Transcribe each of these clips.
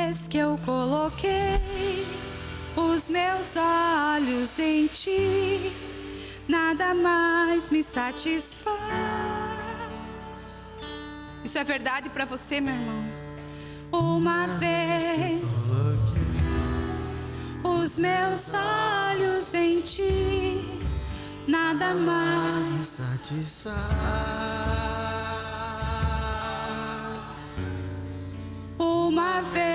vez que eu coloquei os meus olhos em ti, nada mais me satisfaz. Isso é verdade para você, meu irmão? Uma vez os meus olhos em ti, nada mais me satisfaz. Uma vez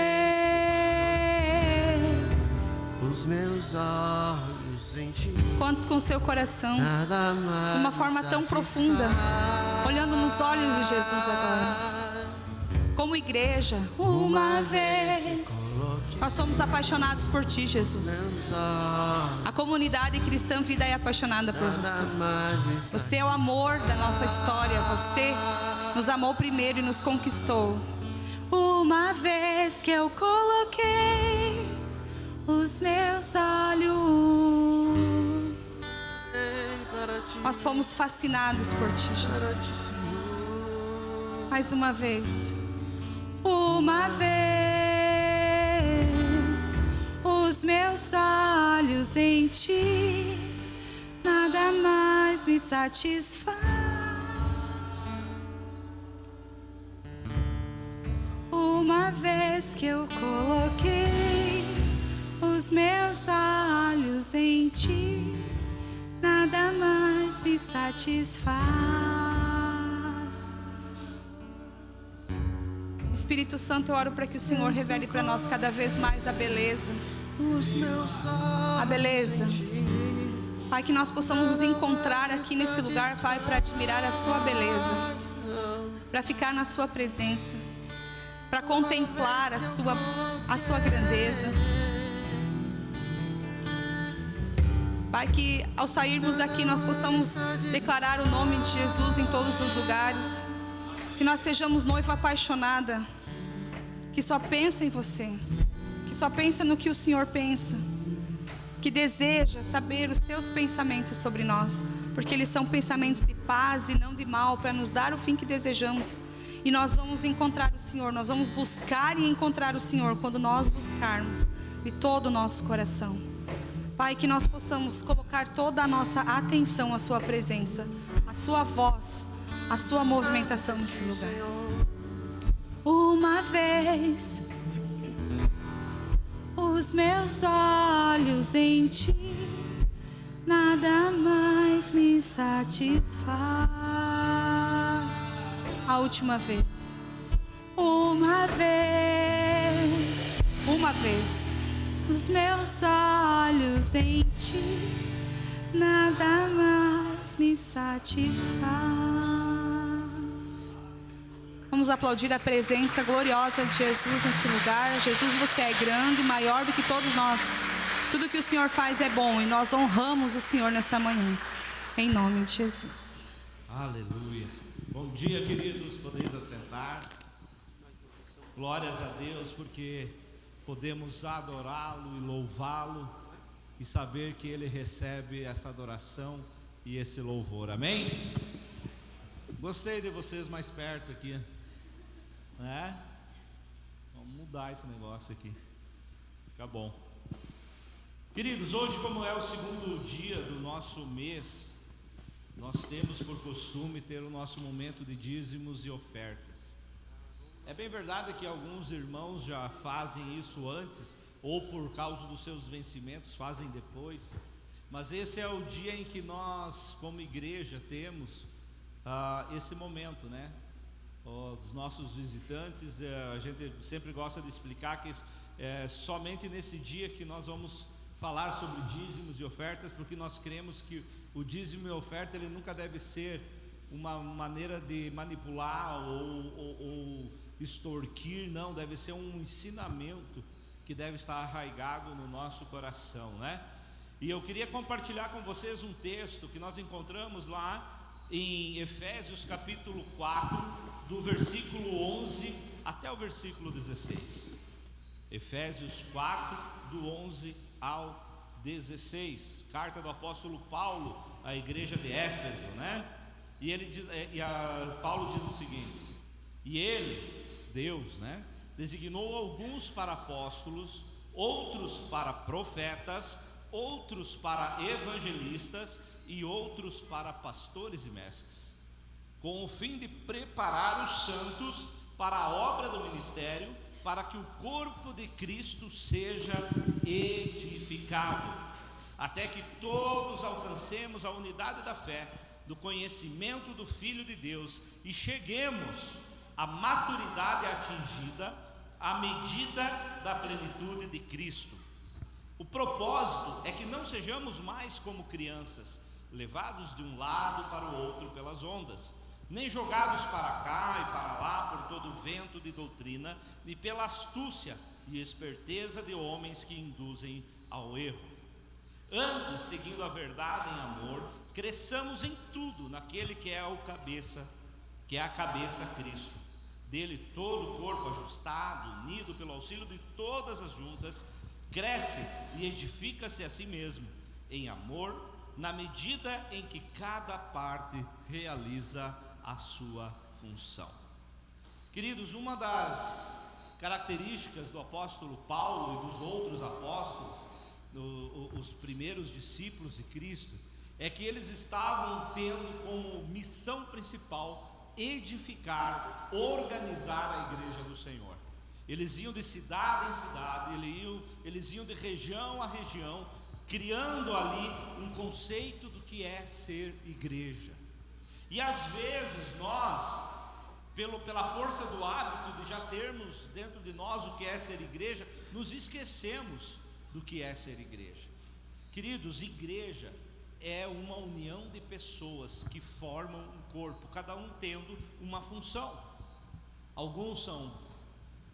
os meus olhos em ti, conte com seu coração de uma forma tão profunda, olhando nos olhos de Jesus agora. Como igreja, uma vez nós somos apaixonados por ti, Jesus. A comunidade cristã Vida é apaixonada por você. Você é o amor da nossa história. Você nos amou primeiro e nos conquistou. Uma vez que eu coloquei os meus olhos, nós fomos fascinados por ti, Jesus. Mais uma vez. Uma vez os meus olhos em ti, nada mais me satisfaz. Uma vez que eu coloquei os meus olhos em ti, nada mais me satisfaz. Espírito Santo, eu oro para que o Senhor revele para nós cada vez mais a beleza. A beleza. Pai, que nós possamos nos encontrar aqui nesse lugar, Pai, para admirar a sua beleza, para ficar na sua presença, para contemplar a sua grandeza. Pai, que ao sairmos daqui nós possamos declarar o nome de Jesus em todos os lugares. Que nós sejamos noiva apaixonada, que só pensa em você, que só pensa no que o Senhor pensa, que deseja saber os seus pensamentos sobre nós, porque eles são pensamentos de paz e não de mal, para nos dar o fim que desejamos. E nós vamos encontrar o Senhor, nós vamos buscar e encontrar o Senhor quando nós buscarmos de todo o nosso coração. Pai, que nós possamos colocar toda a nossa atenção à sua presença, à sua voz, a sua movimentação nesse lugar. Uma vez os meus olhos em ti, nada mais me satisfaz. A última vez. Uma vez os meus olhos em ti, nada mais me satisfaz. Vamos aplaudir a presença gloriosa de Jesus nesse lugar. Jesus, você é grande, maior do que todos nós. Tudo que o Senhor faz é bom e nós honramos o Senhor nessa manhã. Em nome de Jesus. Aleluia. Bom dia, queridos. Podeis assentar. Glórias a Deus, porque podemos adorá-lo e louvá-lo e saber que Ele recebe essa adoração e esse louvor. Amém? Gostei de vocês mais perto aqui, né? Vamos mudar esse negócio aqui, fica bom. Queridos, hoje, como é o segundo dia do nosso mês, nós temos por costume ter o nosso momento de dízimos e ofertas. É bem verdade que alguns irmãos já fazem isso antes, ou por causa dos seus vencimentos fazem depois, mas esse é o dia em que nós, como igreja, temos esse momento, né? Os nossos visitantes, a gente sempre gosta de explicar que é somente nesse dia que nós vamos falar sobre dízimos e ofertas, porque nós cremos que o dízimo e a oferta, ele nunca deve ser uma maneira de manipular ou extorquir, não, deve ser um ensinamento que deve estar arraigado no nosso coração, né? E eu queria compartilhar com vocês um texto que nós encontramos lá em Efésios capítulo 4, do versículo 11 até o versículo 16. Efésios 4, do 11 ao 16, carta do apóstolo Paulo à igreja de Éfeso, né? E ele diz, Paulo diz o seguinte: e ele, Deus, né, designou alguns para apóstolos, outros para profetas, outros para evangelistas e outros para pastores e mestres, com o fim de preparar os santos para a obra do ministério, para que o corpo de Cristo seja edificado, até que todos alcancemos a unidade da fé, do conhecimento do Filho de Deus e cheguemos à maturidade atingida, à medida da plenitude de Cristo. O propósito é que não sejamos mais como crianças, levados de um lado para o outro pelas ondas, nem jogados para cá e para lá por todo o vento de doutrina, e pela astúcia e esperteza de homens que induzem ao erro. Antes, seguindo a verdade em amor, cresçamos em tudo naquele que é a cabeça Cristo. Dele todo o corpo ajustado, unido pelo auxílio de todas as juntas, cresce e edifica-se a si mesmo em amor, na medida em que cada parte realiza a sua função. Queridos, uma das características do apóstolo Paulo e dos outros apóstolos, os primeiros discípulos de Cristo, é que eles estavam tendo como missão principal edificar, organizar a igreja do Senhor. Eles iam de cidade em cidade, eles iam de região a região, criando ali um conceito do que é ser igreja. E às vezes nós, pela força do hábito de já termos dentro de nós o que é ser igreja, nos esquecemos do que é ser igreja. Queridos, igreja é uma união de pessoas que formam um corpo, cada um tendo uma função. Alguns são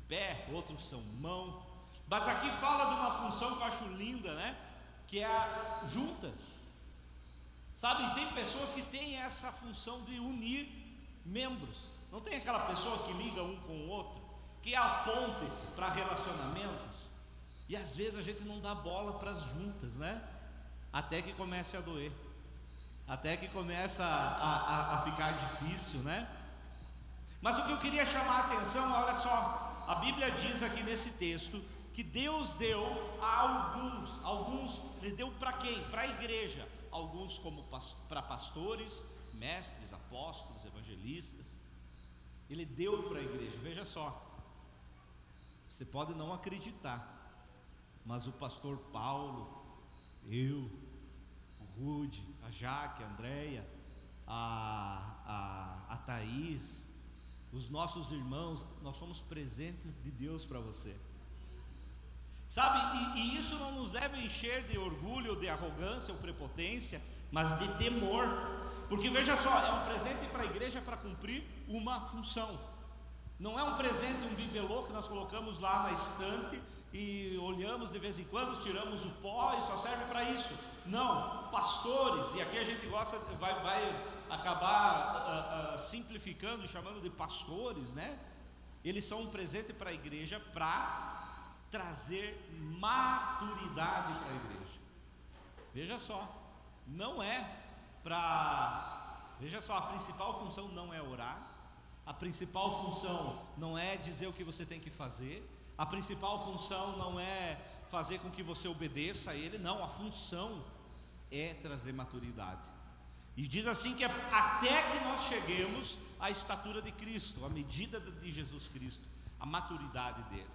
pé, outros são mão, mas aqui fala de uma função que eu acho linda, né? Que é juntas. Sabe, tem pessoas que têm essa função de unir membros. Não tem aquela pessoa que liga um com o outro, que é a ponte para relacionamentos. E às vezes a gente não dá bola para as juntas, né? Até que comece a doer, até que começa a ficar difícil, né? Mas o que eu queria chamar a atenção, olha só, a Bíblia diz aqui nesse texto que Deus deu a alguns, Ele deu para quem? Para a igreja, alguns como para pastores, mestres, apóstolos, evangelistas. Ele deu para a igreja. Veja só, você pode não acreditar, mas o pastor Paulo, eu, o Rude, a Jaque, a Andréia, a Thaís, os nossos irmãos, nós somos presente de Deus para você. Sabe, e isso não nos deve encher de orgulho, de arrogância ou prepotência, mas de temor. Porque veja só, é um presente para a igreja para cumprir uma função. Não é um presente, um bibelô que nós colocamos lá na estante e olhamos de vez em quando, tiramos o pó e só serve para isso. Não, pastores, e aqui a gente vai acabar simplificando, chamando de pastores, né? Eles são um presente para a igreja para trazer maturidade para a igreja. Veja só, não é para... Veja só, a principal função não é orar, a principal função não é dizer o que você tem que fazer, a principal função não é fazer com que você obedeça a Ele, não, a função é trazer maturidade. E diz assim que até que nós cheguemos à estatura de Cristo, à medida de Jesus Cristo, a maturidade dele.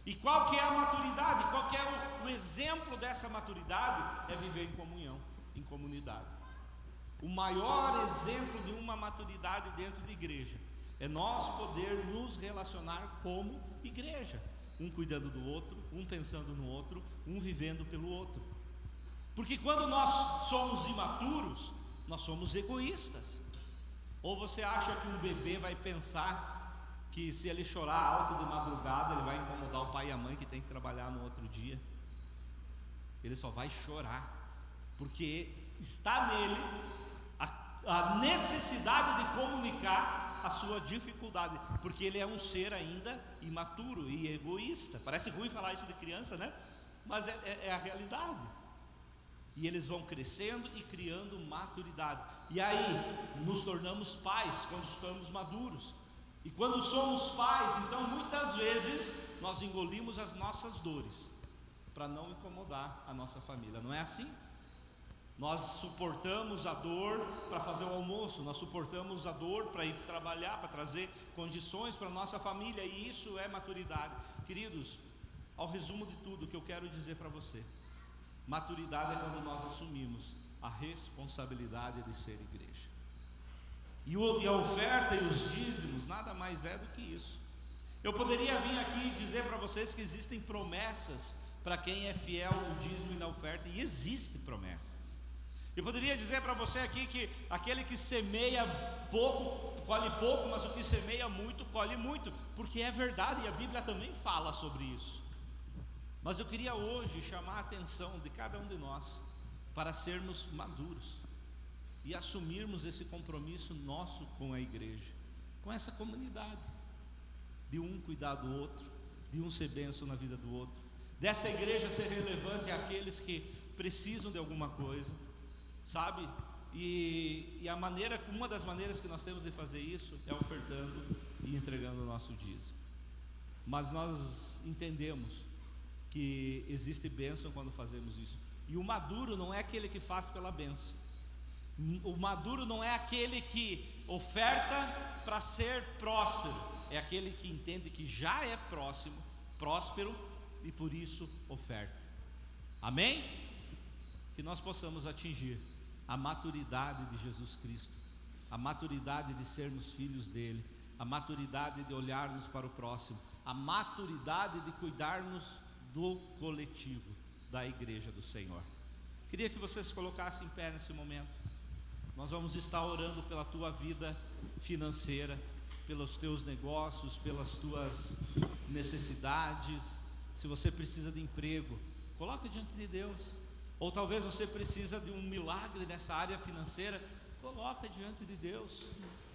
E qual que é a maturidade? Qual que é o exemplo dessa maturidade? É viver em comunhão, em comunidade. O maior exemplo de uma maturidade dentro de igreja é nós poder nos relacionar como igreja, um cuidando do outro, um pensando no outro, um vivendo pelo outro. Porque quando nós somos imaturos, nós somos egoístas. Ou você acha que um bebê vai pensar que se ele chorar alto de madrugada, ele vai incomodar o pai e a mãe que tem que trabalhar no outro dia? Ele só vai chorar, porque está nele a necessidade de comunicar a sua dificuldade, porque ele é um ser ainda imaturo e egoísta. Parece ruim falar isso de criança, né? Mas é a realidade. E eles vão crescendo e criando maturidade. E aí nos tornamos pais quando estamos maduros. E quando somos pais, então muitas vezes nós engolimos as nossas dores para não incomodar a nossa família, não é assim? Nós suportamos a dor para fazer o almoço, nós suportamos a dor para ir trabalhar, para trazer condições para a nossa família, e isso é maturidade. Queridos, ao resumo de tudo, o que eu quero dizer para você: maturidade é quando nós assumimos a responsabilidade de ser igreja. E a oferta e os dízimos nada mais é do que isso. Eu poderia vir aqui dizer para vocês que existem promessas para quem é fiel no dízimo e na oferta, e existem promessas. Eu poderia dizer para você aqui que aquele que semeia pouco, colhe pouco, mas o que semeia muito, colhe muito, porque é verdade, e a Bíblia também fala sobre isso. Mas eu queria hoje chamar a atenção de cada um de nós para sermos maduros e assumirmos esse compromisso nosso com a igreja, com essa comunidade, de um cuidar do outro, de um ser bênção na vida do outro, dessa igreja ser relevante àqueles que precisam de alguma coisa, sabe? E uma das maneiras que nós temos de fazer isso é ofertando e entregando o nosso dízimo. Mas nós entendemos que existe bênção quando fazemos isso. E o maduro não é aquele que faz pela bênção. O maduro não é aquele que oferta para ser próspero. É aquele que entende que já é próspero e por isso oferta. Amém? Que nós possamos atingir a maturidade de Jesus Cristo, a maturidade de sermos filhos dele, a maturidade de olharmos para o próximo, a maturidade de cuidarmos do coletivo, da igreja do Senhor. Queria que você se colocasse em pé nesse momento. Nós vamos estar orando pela tua vida financeira, pelos teus negócios, pelas tuas necessidades. Se você precisa de emprego, coloca diante de Deus. Ou talvez você precisa de um milagre nessa área financeira, coloca diante de Deus.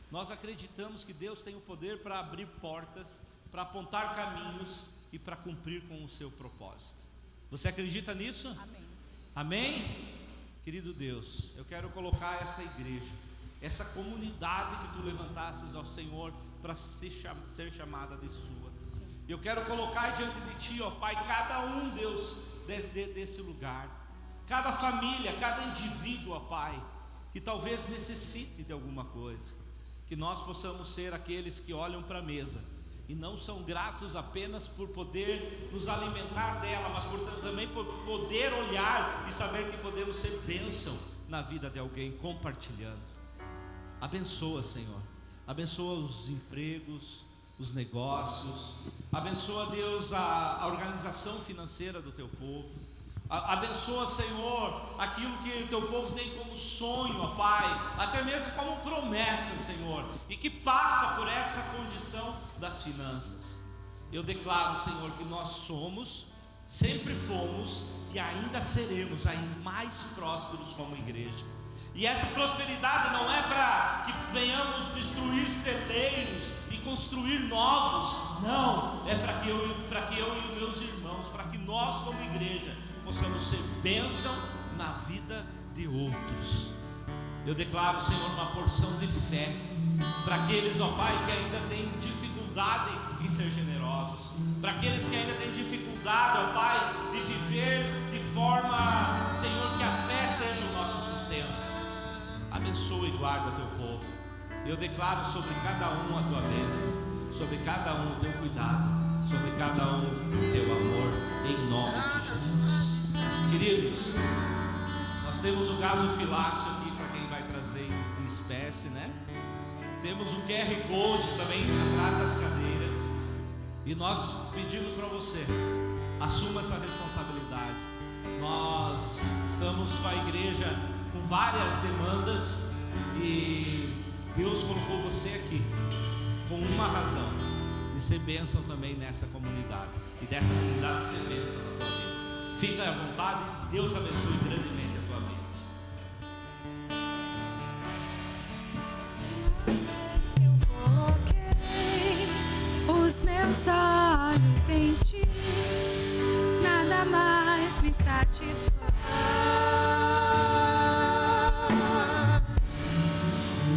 Nós acreditamos que Deus tem o poder para abrir portas, para apontar caminhos e para cumprir com o seu propósito. Você acredita nisso? Amém. Amém? Querido Deus, eu quero colocar essa igreja, essa comunidade que tu levantasses ao Senhor para ser chamada de sua. Eu quero colocar diante de ti, ó Pai, cada um, Deus, desse lugar, cada família, cada indivíduo, ó Pai, que talvez necessite de alguma coisa, que nós possamos ser aqueles que olham para a mesa e não são gratos apenas por poder nos alimentar dela, mas também por poder olhar e saber que podemos ser bênção na vida de alguém, compartilhando. Abençoa, Senhor, abençoa os empregos, os negócios, abençoa, Deus, a organização financeira do teu povo. Abençoa, Senhor, aquilo que o teu povo tem como sonho, ó Pai, até mesmo como promessa, Senhor, e que passa por essa condição das finanças. Eu declaro, Senhor, que nós somos, sempre fomos e ainda seremos ainda mais prósperos como igreja. E essa prosperidade não é para que venhamos destruir celeiros e construir novos, não, é para que eu e os meus irmãos, para que nós como igreja possamos ser bênção na vida de outros. Eu declaro, Senhor, uma porção de fé para aqueles, ó Pai, que ainda têm dificuldade em ser generosos, para aqueles que ainda têm dificuldade, ó Pai, de viver de forma, Senhor, que a fé seja o nosso sustento. Abençoa e guarda o teu povo. Eu declaro sobre cada um a tua bênção, sobre cada um o teu cuidado, sobre cada um o teu amor, em nome de Jesus. Queridos, nós temos o gasofilácio aqui para quem vai trazer em espécie, né? Temos o QR Code também atrás das cadeiras. E nós pedimos para você, assuma essa responsabilidade. Nós estamos com a igreja com várias demandas e Deus colocou você aqui com uma razão, de ser bênção também nessa comunidade e dessa comunidade ser bênção na tua vida. Fica à vontade, Deus abençoe grandemente a tua vida. Eu coloquei os meus olhos em ti, nada mais me satisfaz.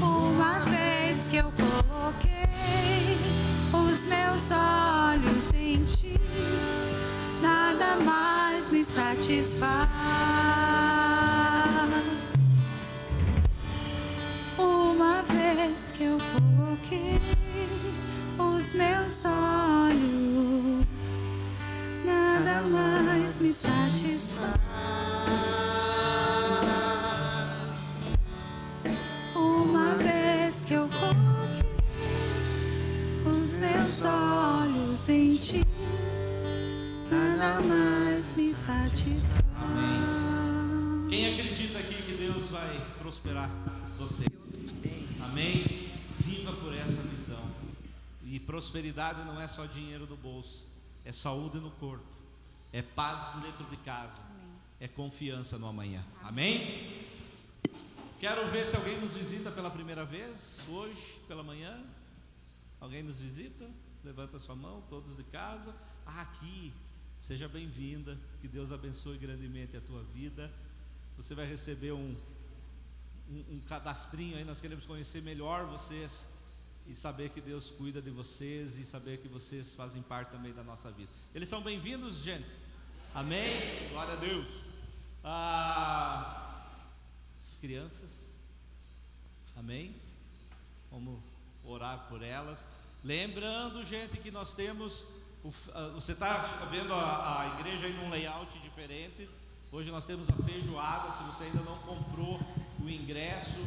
Uma vez que eu coloquei em ti, nada mais me satisfaz. Uma vez que eu coloquei os meus olhos, nada mais me satisfaz. Uma vez que eu coloquei os meus olhos em ti, nada mais me satisfaz. Amém. Quem acredita aqui que Deus vai prosperar você? Amém? Viva por essa visão. E prosperidade não é só dinheiro do bolso, é saúde no corpo, é paz dentro de casa, é confiança no amanhã. Amém? Quero ver se alguém nos visita pela primeira vez, hoje, pela manhã. Alguém nos visita? Levanta sua mão, todos de casa. Aqui, seja bem-vinda, que Deus abençoe grandemente a tua vida. Você vai receber um cadastrinho aí, nós queremos conhecer melhor vocês e saber que Deus cuida de vocês e saber que vocês fazem parte também da nossa vida. Eles são bem-vindos, gente? Amém? Glória a Deus. As crianças, amém? Vamos orar por elas. Lembrando, gente, que nós temos, você está vendo a igreja aí num layout diferente. Hoje nós temos a feijoada. Se você ainda não comprou o ingresso,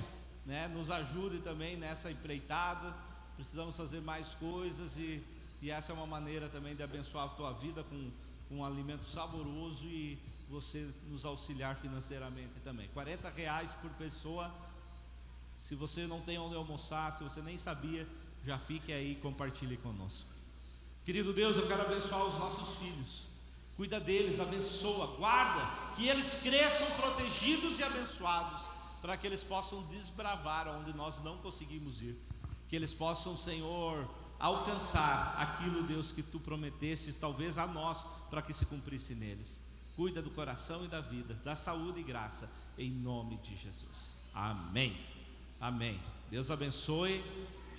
né, nos ajude também nessa empreitada. Precisamos fazer mais coisas e essa é uma maneira também de abençoar a tua vida com um alimento saboroso e você nos auxiliar financeiramente também. R$40 por pessoa. Se você não tem onde almoçar, se você nem sabia, já fique aí e compartilhe conosco. Querido Deus, eu quero abençoar os nossos filhos. Cuida deles, abençoa, guarda, que eles cresçam protegidos e abençoados, para que eles possam desbravar onde nós não conseguimos ir, que eles possam, Senhor, alcançar aquilo, Deus, que Tu prometesses, talvez a nós, para que se cumprisse neles. Cuida do coração e da vida, da saúde e graça, em nome de Jesus. Amém. Amém. Deus abençoe.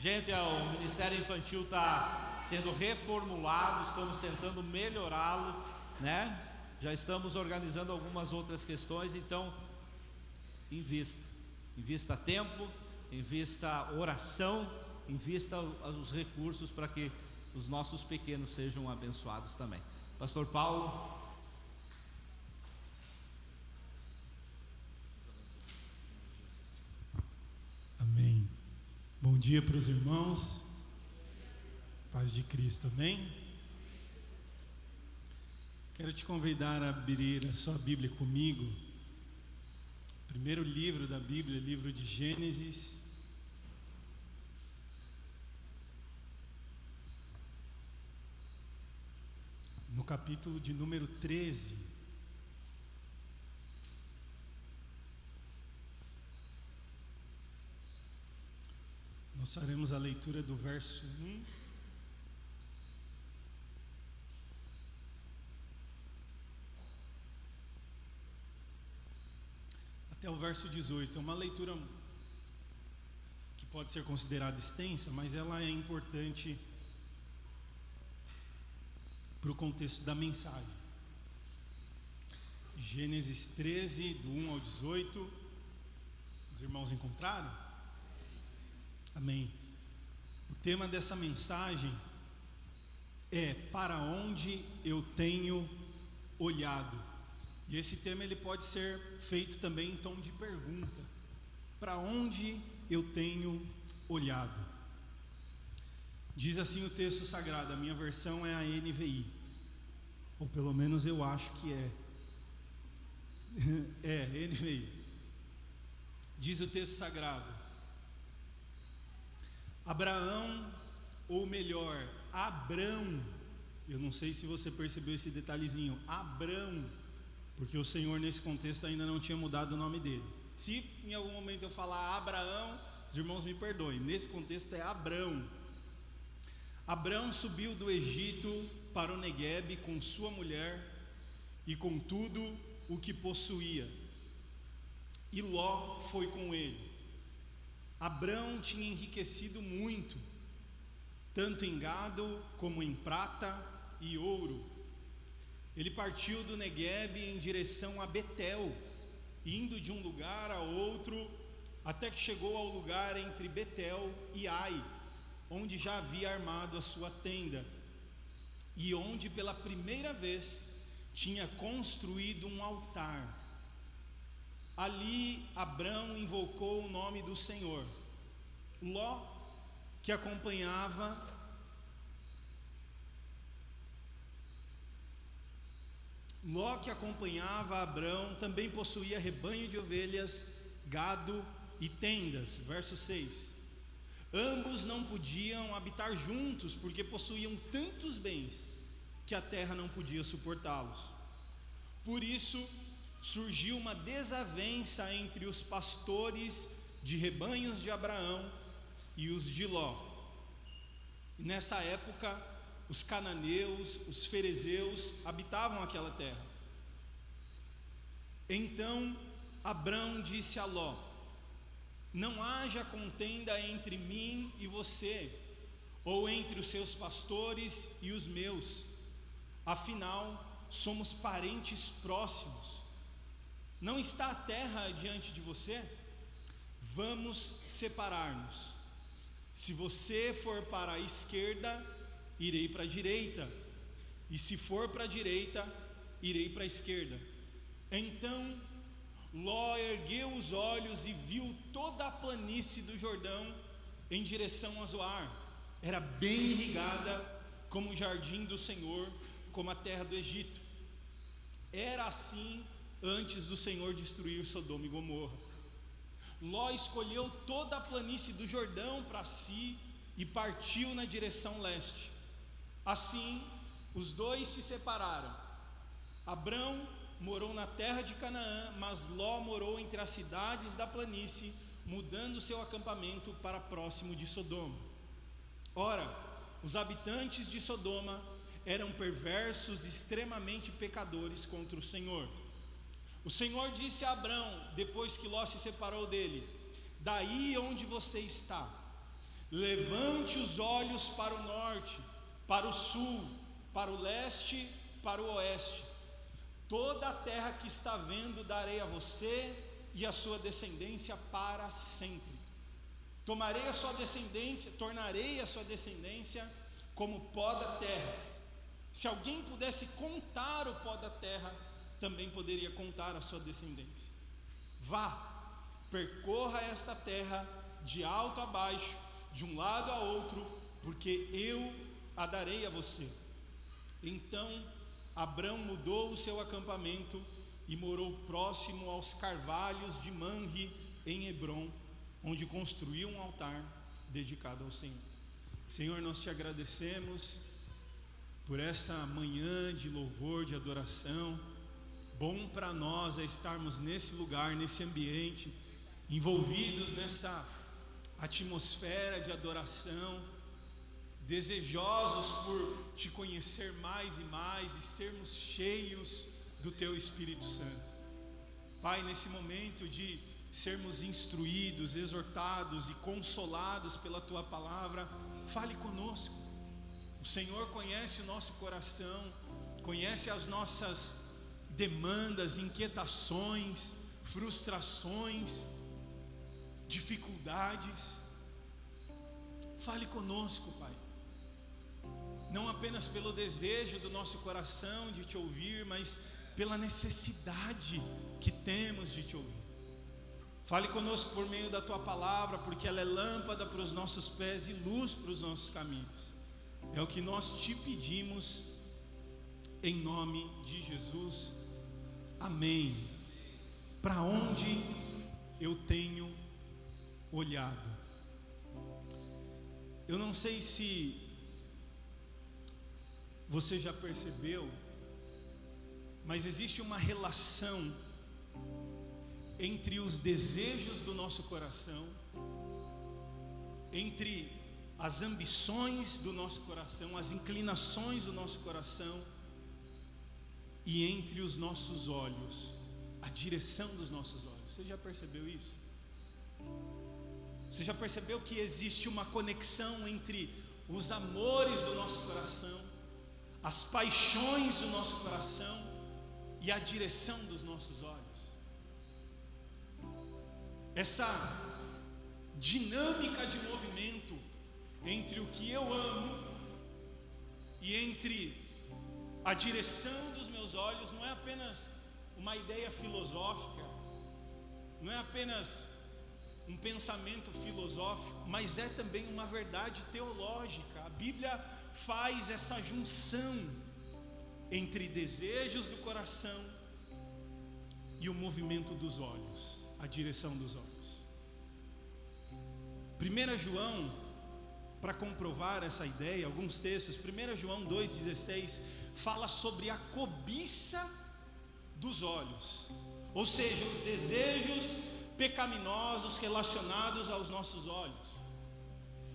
Gente, o Ministério Infantil está sendo reformulado, estamos tentando melhorá-lo, né? Já estamos organizando algumas outras questões, então invista tempo, invista oração, invista os recursos para que os nossos pequenos sejam abençoados também. Pastor Paulo. Amém. Bom dia para os irmãos. Paz de Cristo, amém? Quero te convidar a abrir a sua Bíblia comigo. Primeiro livro da Bíblia, livro de Gênesis. No capítulo de número 13. Nós faremos a leitura do verso 1 até o verso 18. É uma leitura que pode ser considerada extensa, mas ela é importante para o contexto da mensagem. Gênesis 13, do 1 ao 18. Os irmãos encontraram? Amém. O tema dessa mensagem é: para onde eu tenho olhado? E esse tema ele pode ser feito também em tom de pergunta: para onde eu tenho olhado? Diz assim o texto sagrado, a minha versão é a NVI, ou pelo menos eu acho que é. NVI. Diz o texto sagrado: Abraão, ou melhor, Abrão, eu não sei se você percebeu esse detalhezinho, Abrão, porque o Senhor nesse contexto ainda não tinha mudado o nome dele. Se em algum momento eu falar Abraão, os irmãos me perdoem, nesse contexto é Abrão. Abrão subiu do Egito para o Neguebe com sua mulher e com tudo o que possuía, e Ló foi com ele. Abrão tinha enriquecido muito, tanto em gado como em prata, e ouro. Ele partiu do Neguebe em direção a Betel, indo de um lugar a outro, até que chegou ao lugar entre Betel e Ai, onde já havia armado a sua tenda, e onde pela primeira vez tinha construído um altar. Ali Abrão invocou o nome do Senhor. Ló, que acompanhava Abrão, também possuía rebanho de ovelhas, gado e tendas. Verso 6. Ambos não podiam habitar juntos, porque possuíam tantos bens que a terra não podia suportá-los. Por isso surgiu uma desavença entre os pastores de rebanhos de Abraão e os de Ló. E nessa época, os cananeus, os ferezeus habitavam aquela terra. Então Abrão disse a Ló: não haja contenda entre mim e você, ou entre os seus pastores e os meus, afinal somos parentes próximos. Não está a terra diante de você? Vamos separar-nos. Se você for para a esquerda, irei para a direita, e se for para a direita, irei para a esquerda. Então Ló ergueu os olhos e viu toda a planície do Jordão em direção a Zoar. Era bem irrigada, como o jardim do Senhor, como a terra do Egito. Era assim antes do Senhor destruir Sodoma e Gomorra. Ló escolheu toda a planície do Jordão para si e partiu na direção leste. Assim, os dois se separaram. Abrão morou na terra de Canaã, mas Ló morou entre as cidades da planície, mudando seu acampamento para próximo de Sodoma. Ora, os habitantes de Sodoma eram perversos, extremamente pecadores contra o Senhor. O Senhor disse a Abrão, depois que Ló se separou dele: daí onde você está, levante os olhos para o norte, para o sul, para o leste, para o oeste. Toda a terra que está vendo darei a você e a sua descendência para sempre. Tornarei a sua descendência como pó da terra. Se alguém pudesse contar o pó da terra, também poderia contar a sua descendência. Vá, percorra esta terra de alto a baixo, de um lado a outro, porque eu a darei a você. Então Abrão mudou o seu acampamento e morou próximo aos carvalhos de Manre, em Hebrom, onde construiu um altar dedicado ao Senhor. Senhor, nós te agradecemos por essa manhã de louvor, de adoração. Bom para nós é estarmos nesse lugar, nesse ambiente, envolvidos nessa atmosfera de adoração, desejosos por te conhecer mais e mais e sermos cheios do teu Espírito Santo. Pai, nesse momento de sermos instruídos, exortados e consolados pela tua palavra, fale conosco. O Senhor conhece o nosso coração, conhece as nossas demandas, inquietações, frustrações, dificuldades. Fale conosco, Pai. Não apenas pelo desejo do nosso coração de te ouvir, mas pela necessidade que temos de te ouvir. Fale conosco por meio da tua palavra, porque ela é lâmpada para os nossos pés e luz para os nossos caminhos. É o que nós te pedimos, em nome de Jesus. Amém. Para onde eu tenho olhado? Eu não sei se você já percebeu, mas existe uma relação entre os desejos do nosso coração, entre as ambições do nosso coração, as inclinações do nosso coração, e entre os nossos olhos, a direção dos nossos olhos. Você já percebeu isso? Você já percebeu que existe uma conexão entre os amores do nosso coração, as paixões do nosso coração e a direção dos nossos olhos. Essa dinâmica de movimento entre o que eu amo e entre a direção dos meus olhos não é apenas uma ideia filosófica, não é apenas um pensamento filosófico, mas é também uma verdade teológica. A Bíblia faz essa junção entre desejos do coração e o movimento dos olhos, a direção dos olhos. 1 João, para comprovar essa ideia, alguns textos, 1 João 2,16 fala sobre a cobiça dos olhos, ou seja, os desejos pecaminosos relacionados aos nossos olhos.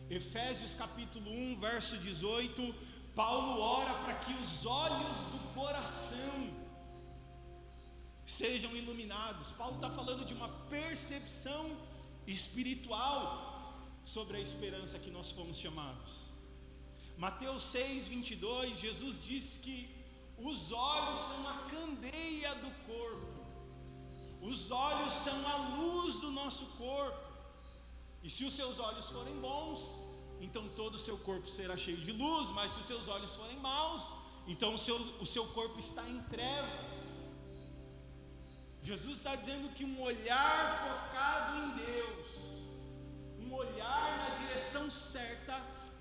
Efésios capítulo 1, verso 18, Paulo ora para que os olhos do coração sejam iluminados. Paulo está falando de uma percepção espiritual sobre a esperança que nós fomos chamados. Mateus 6:22, Jesus diz que os olhos são a candeia do corpo, os olhos são a luz do nosso corpo, e se os seus olhos forem bons, então todo o seu corpo será cheio de luz, mas se os seus olhos forem maus, então o seu corpo está em trevas. Jesus está dizendo que um olhar focado em Deus, um olhar na direção certa,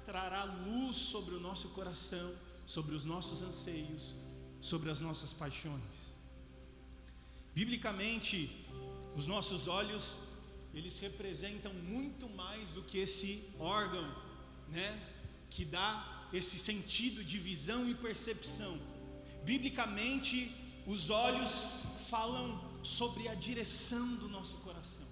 trará luz sobre o nosso coração, sobre os nossos anseios, sobre as nossas paixões. Biblicamente, os nossos olhos, eles representam muito mais do que esse órgão, que dá esse sentido de visão e percepção. Biblicamente, os olhos falam sobre a direção do nosso coração.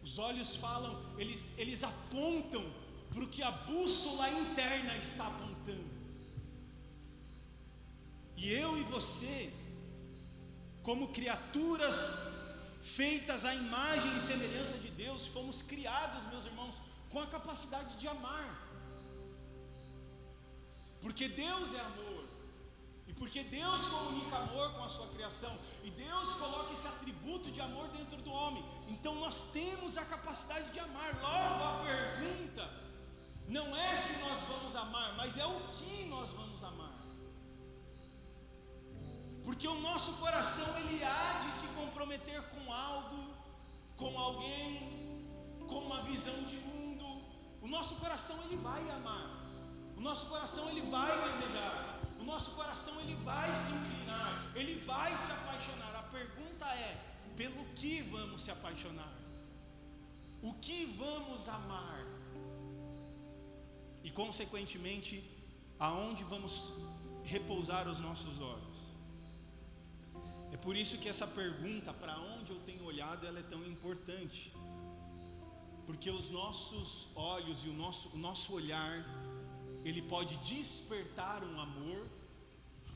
Os olhos falam, eles apontam para o que a bússola interna está apontando. E eu e você, como criaturas feitas à imagem e semelhança de Deus, fomos criados, meus irmãos, com a capacidade de amar. Porque Deus é amor, e porque Deus comunica amor com a sua criação, e Deus coloca esse atributo de amor dentro do homem. Então nós temos a capacidade de amar. Logo a pergunta não é se nós vamos amar, mas é o que nós vamos amar. Porque o nosso coração, ele há de se comprometer com algo, com alguém, com uma visão de mundo. O nosso coração, ele vai amar. O nosso coração, ele vai desejar. O nosso coração, ele vai se inclinar, ele vai se apaixonar. A pergunta é: pelo que vamos se apaixonar? O que vamos amar? E consequentemente, aonde vamos repousar os nossos olhos? É por isso que essa pergunta, para onde eu tenho olhado, ela é tão importante. Porque os nossos olhos e o nosso olhar, ele pode despertar um amor,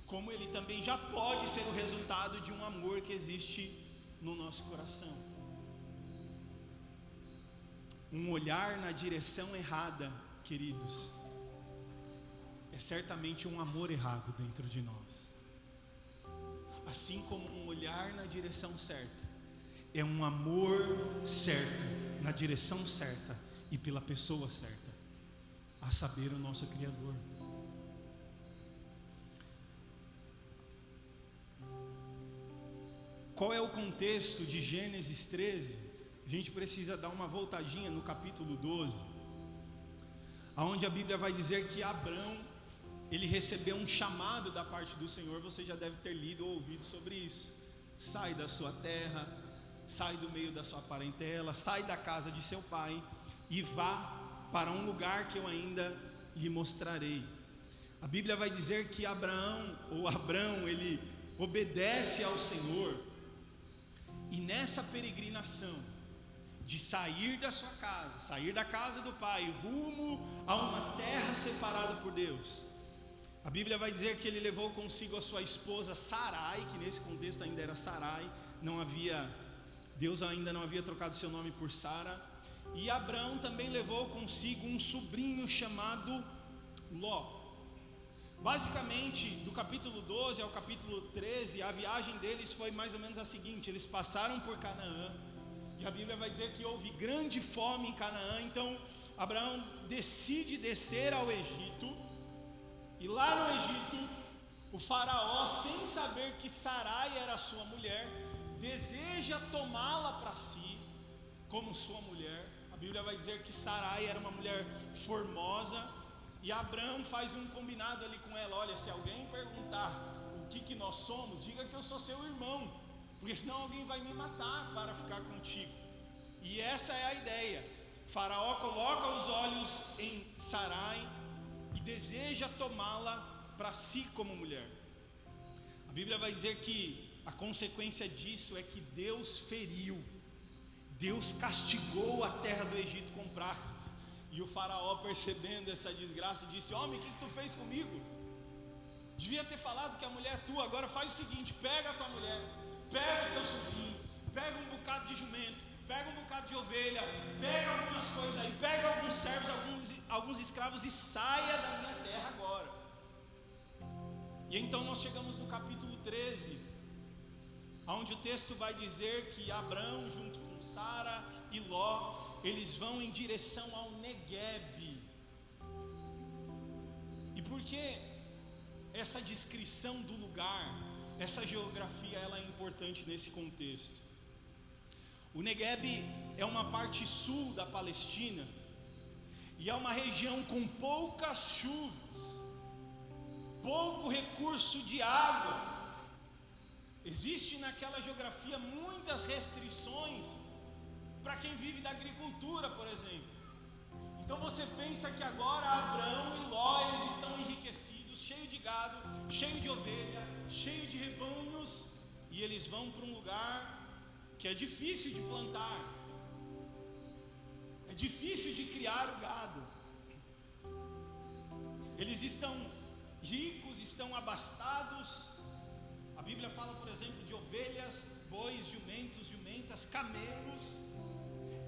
como ele também já pode ser o resultado de um amor que existe no nosso coração. Um olhar na direção errada, queridos, é certamente um amor errado dentro de nós. Assim como um olhar na direção certa é um amor certo, na direção certa e pela pessoa certa, a saber, o nosso Criador. Qual é o contexto de Gênesis 13? A gente precisa dar uma voltadinha no capítulo 12, aonde a Bíblia vai dizer que Abrão, ele recebeu um chamado da parte do Senhor. Você já deve ter lido ou ouvido sobre isso. Sai da sua terra, sai do meio da sua parentela, sai da casa de seu pai e vá para um lugar que eu ainda lhe mostrarei. A Bíblia vai dizer que Abrão, ele obedece ao Senhor, e nessa peregrinação de sair da sua casa, sair da casa do pai, rumo a uma terra separada por Deus, a Bíblia vai dizer que ele levou consigo a sua esposa Sarai, que nesse contexto ainda era Sarai, Deus ainda não havia trocado seu nome por Sara. E Abrão também levou consigo um sobrinho chamado Ló. Basicamente, do capítulo 12 ao capítulo 13, a viagem deles foi mais ou menos a seguinte: eles passaram por Canaã, e a Bíblia vai dizer que houve grande fome em Canaã. Então Abraão decide descer ao Egito, e lá no Egito, o faraó, sem saber que Sarai era sua mulher, deseja tomá-la para si como sua mulher. A Bíblia vai dizer que Sarai era uma mulher formosa, e Abraão faz um combinado ali com ela: olha, se alguém perguntar o que nós somos, diga que eu sou seu irmão, porque senão alguém vai me matar para ficar contigo. E essa é a ideia. Faraó coloca os olhos em Sarai e deseja tomá-la para si como mulher. A Bíblia vai dizer que a consequência disso é que Deus feriu, Deus castigou a terra do Egito com pragas. E o faraó, percebendo essa desgraça, disse: homem, o que tu fez comigo? Devia ter falado que a mulher é tua. Agora faz o seguinte: pega a tua mulher, pega o teu sobrinho, pega um bocado de jumento, pega um bocado de ovelha, pega algumas coisas aí, pega alguns servos, alguns escravos, e saia da minha terra agora. E então nós chegamos no capítulo 13, onde o texto vai dizer que Abrão, junto com Sara e Ló, eles vão em direção ao Negueb. E por que essa descrição do lugar, essa geografia, ela é importante nesse contexto? O Negueb é uma parte sul da Palestina, e é uma região com poucas chuvas, pouco recurso de água. Existe naquela geografia muitas restrições para quem vive da agricultura, por exemplo. Então você pensa que agora Abrão e Ló, eles estão enriquecidos, cheio de gado, cheio de ovelha, cheio de rebanhos, e eles vão para um lugar que é difícil de plantar, é difícil de criar o gado. Eles estão ricos, estão abastados. A Bíblia fala, por exemplo, de ovelhas, bois, jumentos, jumentas, camelos.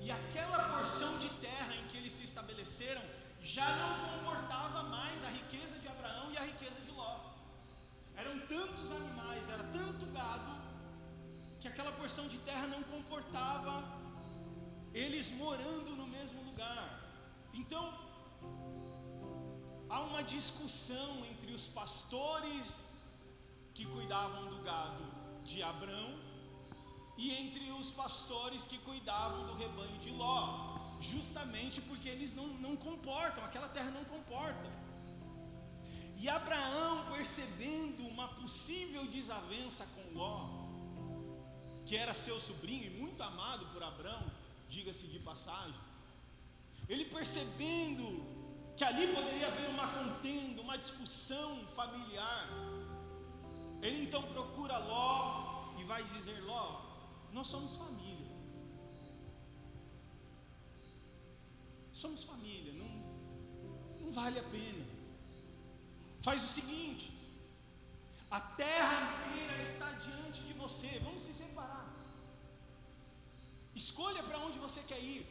E aquela porção de terra em que eles se estabeleceram já não comportava mais a riqueza de Abraão e a riqueza de Ló. Eram tantos animais, era tanto gado, que aquela porção de terra não comportava eles morando no mesmo lugar. Então há uma discussão entre os pastores que cuidavam do gado de Abrão e entre os pastores que cuidavam do rebanho de Ló, justamente porque eles não comportam, aquela terra não comporta. E Abraão, percebendo uma possível desavença com Ló, que era seu sobrinho e muito amado por Abrão, diga-se de passagem, ele percebendo que ali poderia haver uma contenda, uma discussão familiar, ele então procura Ló e vai dizer: Ló, nós somos família, não vale a pena. Faz o seguinte: a terra inteira está diante de você, vamos se separar, escolha para onde você quer ir,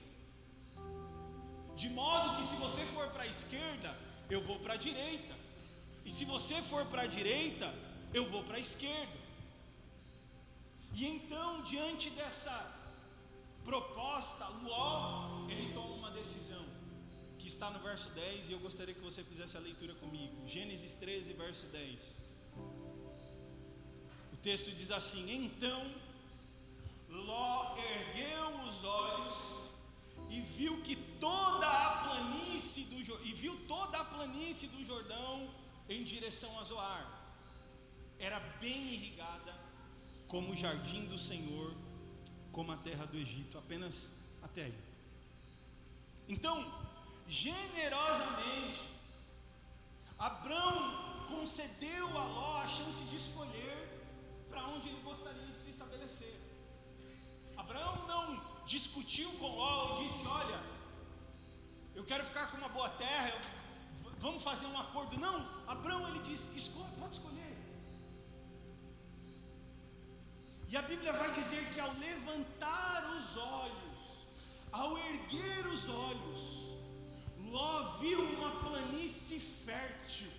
de modo que se você for para a esquerda, eu vou para a direita, e se você for para a direita, eu vou para a esquerda. E então, diante dessa proposta, Ló, ele toma uma decisão, que está no verso 10, e eu gostaria que você fizesse a leitura comigo. Gênesis 13, verso 10. O texto diz assim: então Ló ergueu os olhos e viu toda a planície do Jordão em direção a Zoar. Era bem irrigada, como o jardim do Senhor, como a terra do Egito, apenas até aí. Então, generosamente, Abrão concedeu a Ló a chance de escolher para onde ele gostaria de se estabelecer. Abraão não discutiu com Ló e disse: olha, eu quero ficar com uma boa terra, vamos fazer um acordo. Não, Abraão, ele disse: pode escolher. E a Bíblia vai dizer que ao levantar os olhos, ao erguer os olhos, Ló viu uma planície fértil,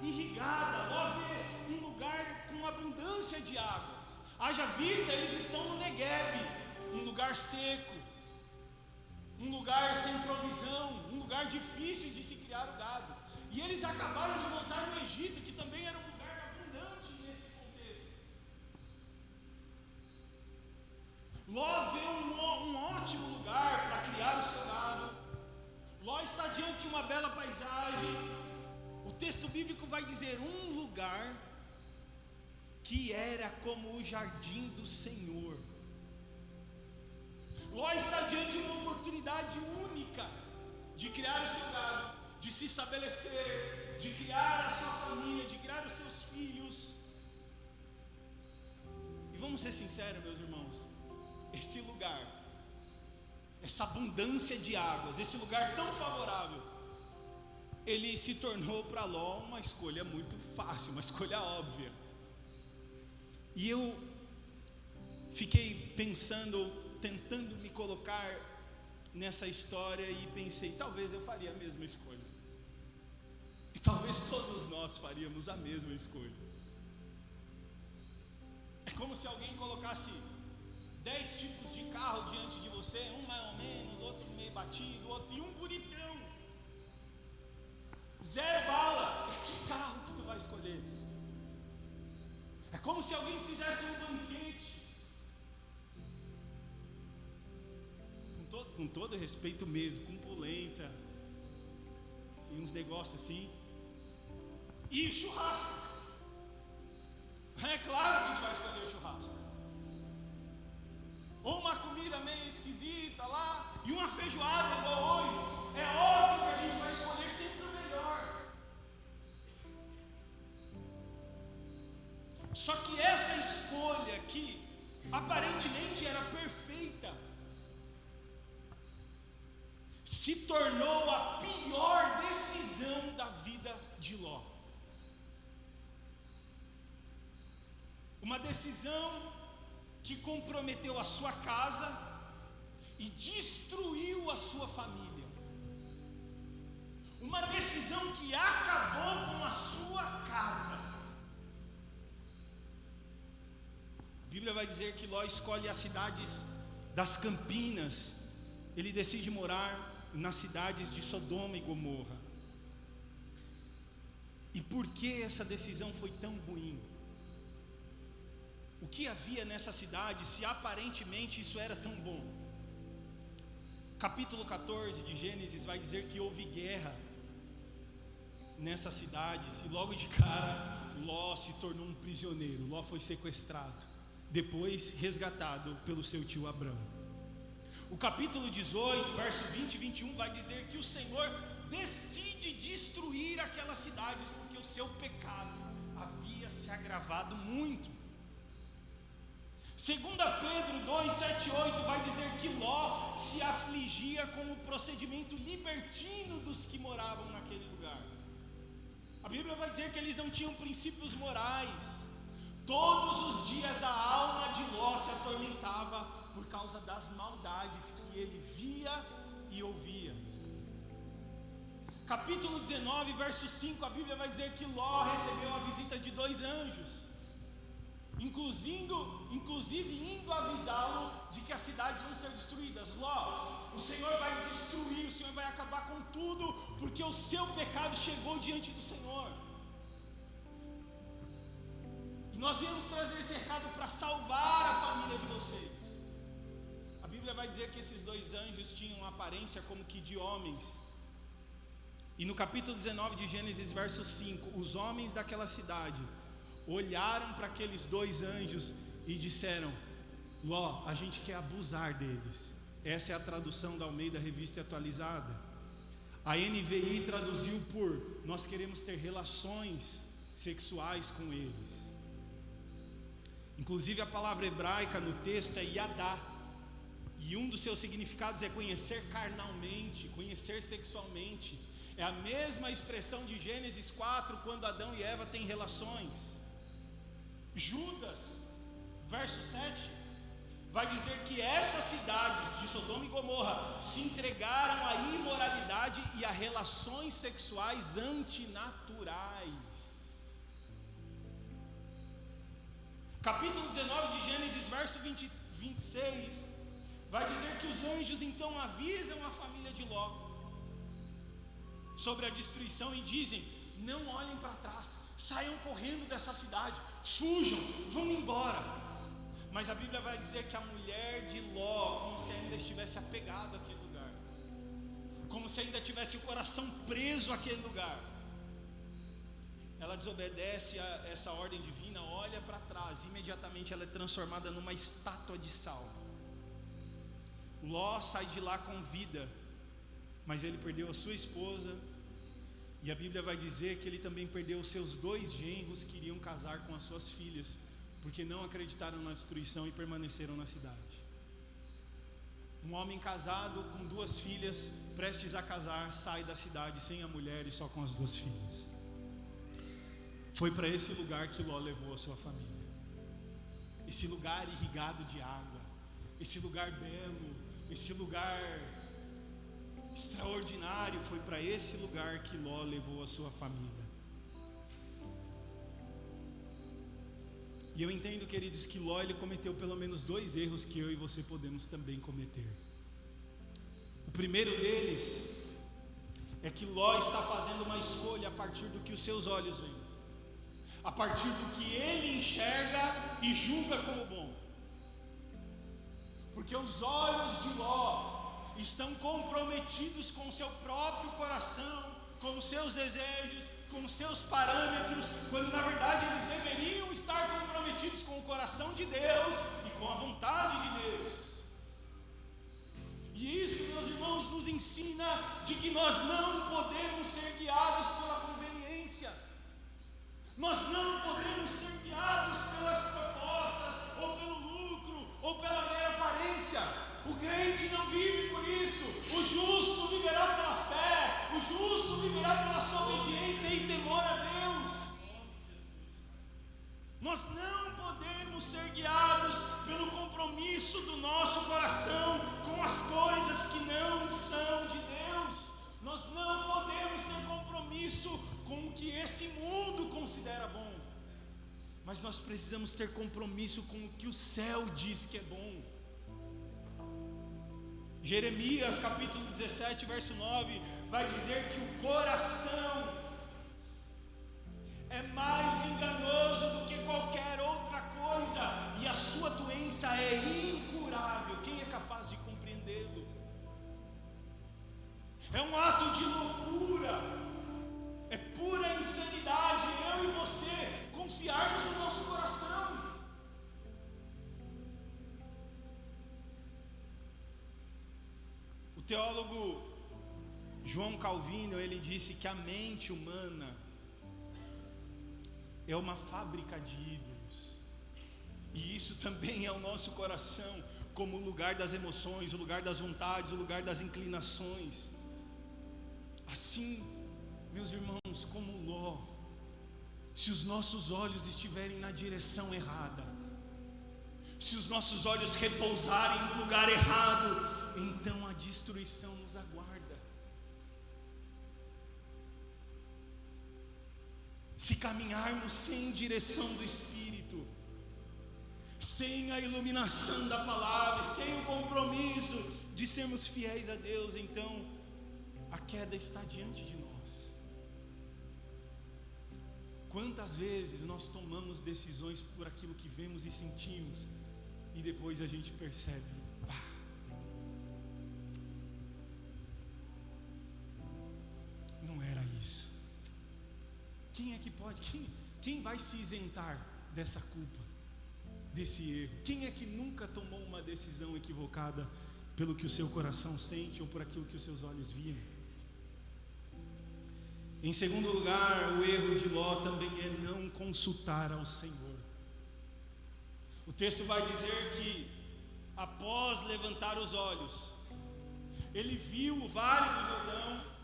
irrigada. Ló vê um lugar com abundância de águas. Haja vista, eles estão no Negueb, um lugar seco, um lugar sem provisão, um lugar difícil de se criar o gado. E eles acabaram de voltar do Egito, que também era um lugar abundante nesse contexto. Ló vê um ótimo lugar para criar o seu gado. Ló está diante de uma bela paisagem. O texto bíblico vai dizer um lugar que era como o jardim do Senhor. Ló está diante de uma oportunidade única de criar o seu gado, de se estabelecer, de criar a sua família, de criar os seus filhos. E vamos ser sinceros, meus irmãos, esse lugar, essa abundância de águas, esse lugar tão favorável, ele se tornou para Ló uma escolha muito fácil, uma escolha óbvia. E eu fiquei pensando, tentando me colocar nessa história e pensei, talvez eu faria a mesma escolha. E talvez todos nós faríamos a mesma escolha. É como se alguém colocasse 10 tipos de carro diante de você, um mais ou menos, outro meio batido, outro e um bonitão. 0 bala. Que carro que tu vai escolher? É como se alguém fizesse um banquete. Com todo respeito mesmo, com polenta e uns negócios assim. E churrasco. É claro que a gente vai escolher o churrasco. Ou uma comida meio esquisita lá, e uma feijoada igual hoje. É óbvio que a gente vai escolher sempre o melhor. Só que essa escolha aqui, aparentemente era perfeita, se tornou a pior decisão da vida de Ló. Uma decisão que comprometeu a sua casa e destruiu a sua família. Uma decisão que acabou com a sua casa. A Bíblia vai dizer que Ló escolhe as cidades das campinas. Ele decide morar nas cidades de Sodoma e Gomorra. E por que essa decisão foi tão ruim? O que havia nessa cidade, se aparentemente isso era tão bom? Capítulo 14 de Gênesis vai dizer que houve guerra nessas cidades, e logo de cara Ló se tornou um prisioneiro. Ló foi sequestrado, depois resgatado pelo seu tio Abrão. O capítulo 18, verso 20 e 21 vai dizer que o Senhor decide destruir aquelas cidades, porque o seu pecado havia se agravado muito. 2 Pedro 2, 7 e 8 vai dizer que Ló se afligia com o procedimento libertino dos que moravam naquele lugar. A Bíblia vai dizer que eles não tinham princípios morais. Todos os dias a alma de Ló se atormentava por causa das maldades que ele via e ouvia. Capítulo 19, verso 5, a Bíblia vai dizer que Ló recebeu a visita de 2 anjos, inclusive indo avisá-lo de que as cidades vão ser destruídas. Ló, o Senhor vai destruir, o Senhor vai acabar com tudo, porque o seu pecado chegou diante do Senhor. E nós viemos trazer esse recado para salvar a família de vocês. A Bíblia vai dizer que esses 2 anjos tinham aparência como que de homens. E no capítulo 19 de Gênesis, verso 5, os homens daquela cidade olharam para aqueles 2 anjos e disseram: Ló, a gente quer abusar deles. Essa é a tradução da Almeida Revista Atualizada. A NVI traduziu por: nós queremos ter relações sexuais com eles. Inclusive a palavra hebraica no texto é yadá, e um dos seus significados é conhecer carnalmente, conhecer sexualmente. É a mesma expressão de Gênesis 4, quando Adão e Eva têm relações. Judas, verso 7, vai dizer que essas cidades de Sodoma e Gomorra se entregaram à imoralidade e a relações sexuais antinaturais. Capítulo 19 de Gênesis, verso 26, vai dizer que os anjos então avisam a família de Ló sobre a destruição e dizem: não olhem para trás, saiam correndo dessa cidade, fujam, vão embora. Mas a Bíblia vai dizer que a mulher de Ló, como se ainda estivesse apegado àquele lugar, como se ainda tivesse o coração preso àquele lugar, ela desobedece a essa ordem divina, olha para trás, imediatamente ela é transformada numa estátua de sal. Ló sai de lá com vida, mas ele perdeu a sua esposa, e a Bíblia vai dizer que ele também perdeu os seus 2 genros que iriam casar com as suas filhas, porque não acreditaram na destruição e permaneceram na cidade. Um homem casado com 2 filhas, prestes a casar, sai da cidade sem a mulher e só com as 2 filhas. Foi para esse lugar que Ló levou a sua família. Esse lugar irrigado de água, esse lugar belo, esse lugar extraordinário, foi para esse lugar que Ló levou a sua família. E eu entendo, queridos, que Ló ele cometeu pelo menos 2 erros que eu e você podemos também cometer. O primeiro deles é que Ló está fazendo uma escolha a partir do que os seus olhos veem, a partir do que ele enxerga e julga como bom. Porque os olhos de Ló estão comprometidos com o seu próprio coração, com os seus desejos, com os seus parâmetros, quando na verdade eles deveriam estar comprometidos com o coração de Deus e com a vontade de Deus. E isso, meus irmãos, nos ensina de que nós não podemos ser guiados pela conveniência. Nós não podemos ser guiados pelas propostas, ou pelo lucro, ou pela mera aparência. O crente não vive por isso. O justo viverá pela fé. O justo viverá pela sua obediência e temor a Deus. Nós não podemos ser guiados pelo compromisso do nosso coração com as coisas que não são de Deus. Nós não podemos ter compromisso com o que esse mundo considera bom, mas nós precisamos ter compromisso com o que o céu diz que é bom. Jeremias capítulo 17 verso 9 vai dizer que o coração é mais enganoso do que qualquer outra coisa, e a sua doença é incurável. Quem é capaz de compreendê-lo? É um ato de loucura, é pura insanidade eu e você confiarmos no nosso coração. O teólogo João Calvino, ele disse que a mente humana é uma fábrica de ídolos, e isso também é o nosso coração, como o lugar das emoções, o lugar das vontades, o lugar das inclinações. Assim, meus irmãos, como Ló, se os nossos olhos estiverem na direção errada, se os nossos olhos repousarem no lugar errado, então a destruição nos aguarda. Se caminharmos sem direção do Espírito, sem a iluminação da palavra, sem o compromisso de sermos fiéis a Deus, então a queda está diante de nós. Quantas vezes nós tomamos decisões por aquilo que vemos e sentimos, e depois a gente percebe, não era isso. Quem é que pode, quem vai se isentar dessa culpa, desse erro? Quem é que nunca tomou uma decisão equivocada pelo que o seu coração sente ou por aquilo que os seus olhos viram? Em segundo lugar, o erro de Ló também é não consultar ao Senhor. O texto vai dizer que após levantar os olhos, ele viu o vale do Jordão,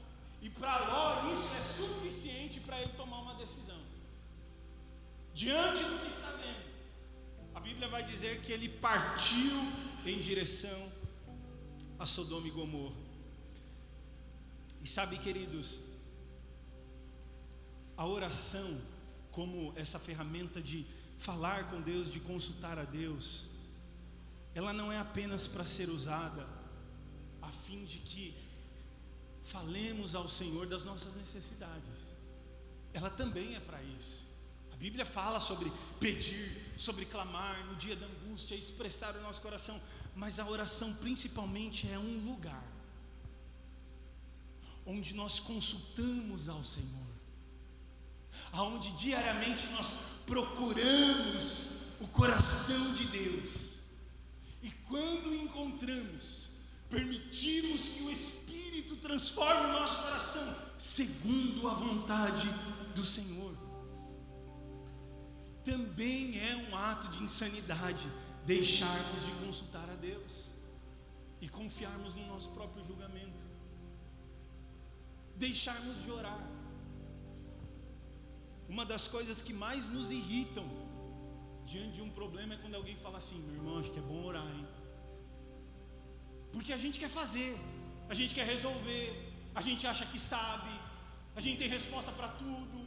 e para Ló isso é suficiente para ele tomar uma decisão. Diante do que está vendo, a Bíblia vai dizer que ele partiu em direção a Sodoma e Gomorra. E sabe, queridos, a oração como essa ferramenta de falar com Deus, de consultar a Deus, ela não é apenas para ser usada a fim de que falemos ao Senhor das nossas necessidades. Ela também é para isso. A Bíblia fala sobre pedir, sobre clamar no dia da angústia, expressar o nosso coração, mas a oração principalmente é um lugar onde nós consultamos ao Senhor, aonde diariamente nós procuramos o coração de Deus, e quando encontramos, permitimos que o Espírito transforme o nosso coração segundo a vontade do Senhor. Também é um ato de insanidade deixarmos de consultar a Deus e confiarmos no nosso próprio julgamento, deixarmos de orar. Uma das coisas que mais nos irritam diante de um problema é quando alguém fala assim: meu irmão, acho que é bom orar, hein? Porque a gente quer fazer, a gente quer resolver, a gente acha que sabe, a gente tem resposta para tudo,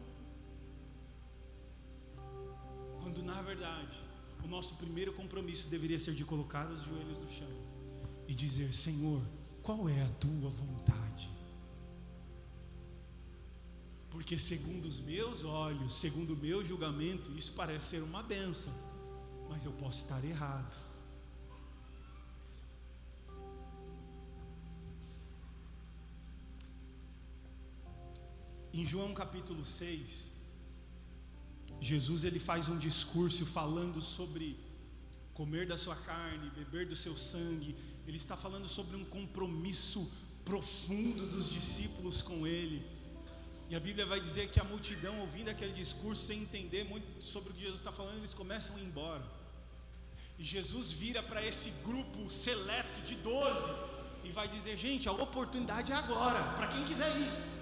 quando na verdade o nosso primeiro compromisso deveria ser de colocar os joelhos no chão e dizer: Senhor, qual é a tua vontade? Porque segundo os meus olhos, segundo o meu julgamento, isso parece ser uma bênção, mas eu posso estar errado. Em João capítulo 6, Jesus ele faz um discurso falando sobre comer da sua carne, beber do seu sangue. Ele está falando sobre um compromisso profundo dos discípulos com ele. E a Bíblia vai dizer que a multidão, ouvindo aquele discurso, sem entender muito sobre o que Jesus está falando, eles começam a ir embora. E Jesus vira para esse grupo seleto de 12 e vai dizer: gente, a oportunidade é agora, para quem quiser ir.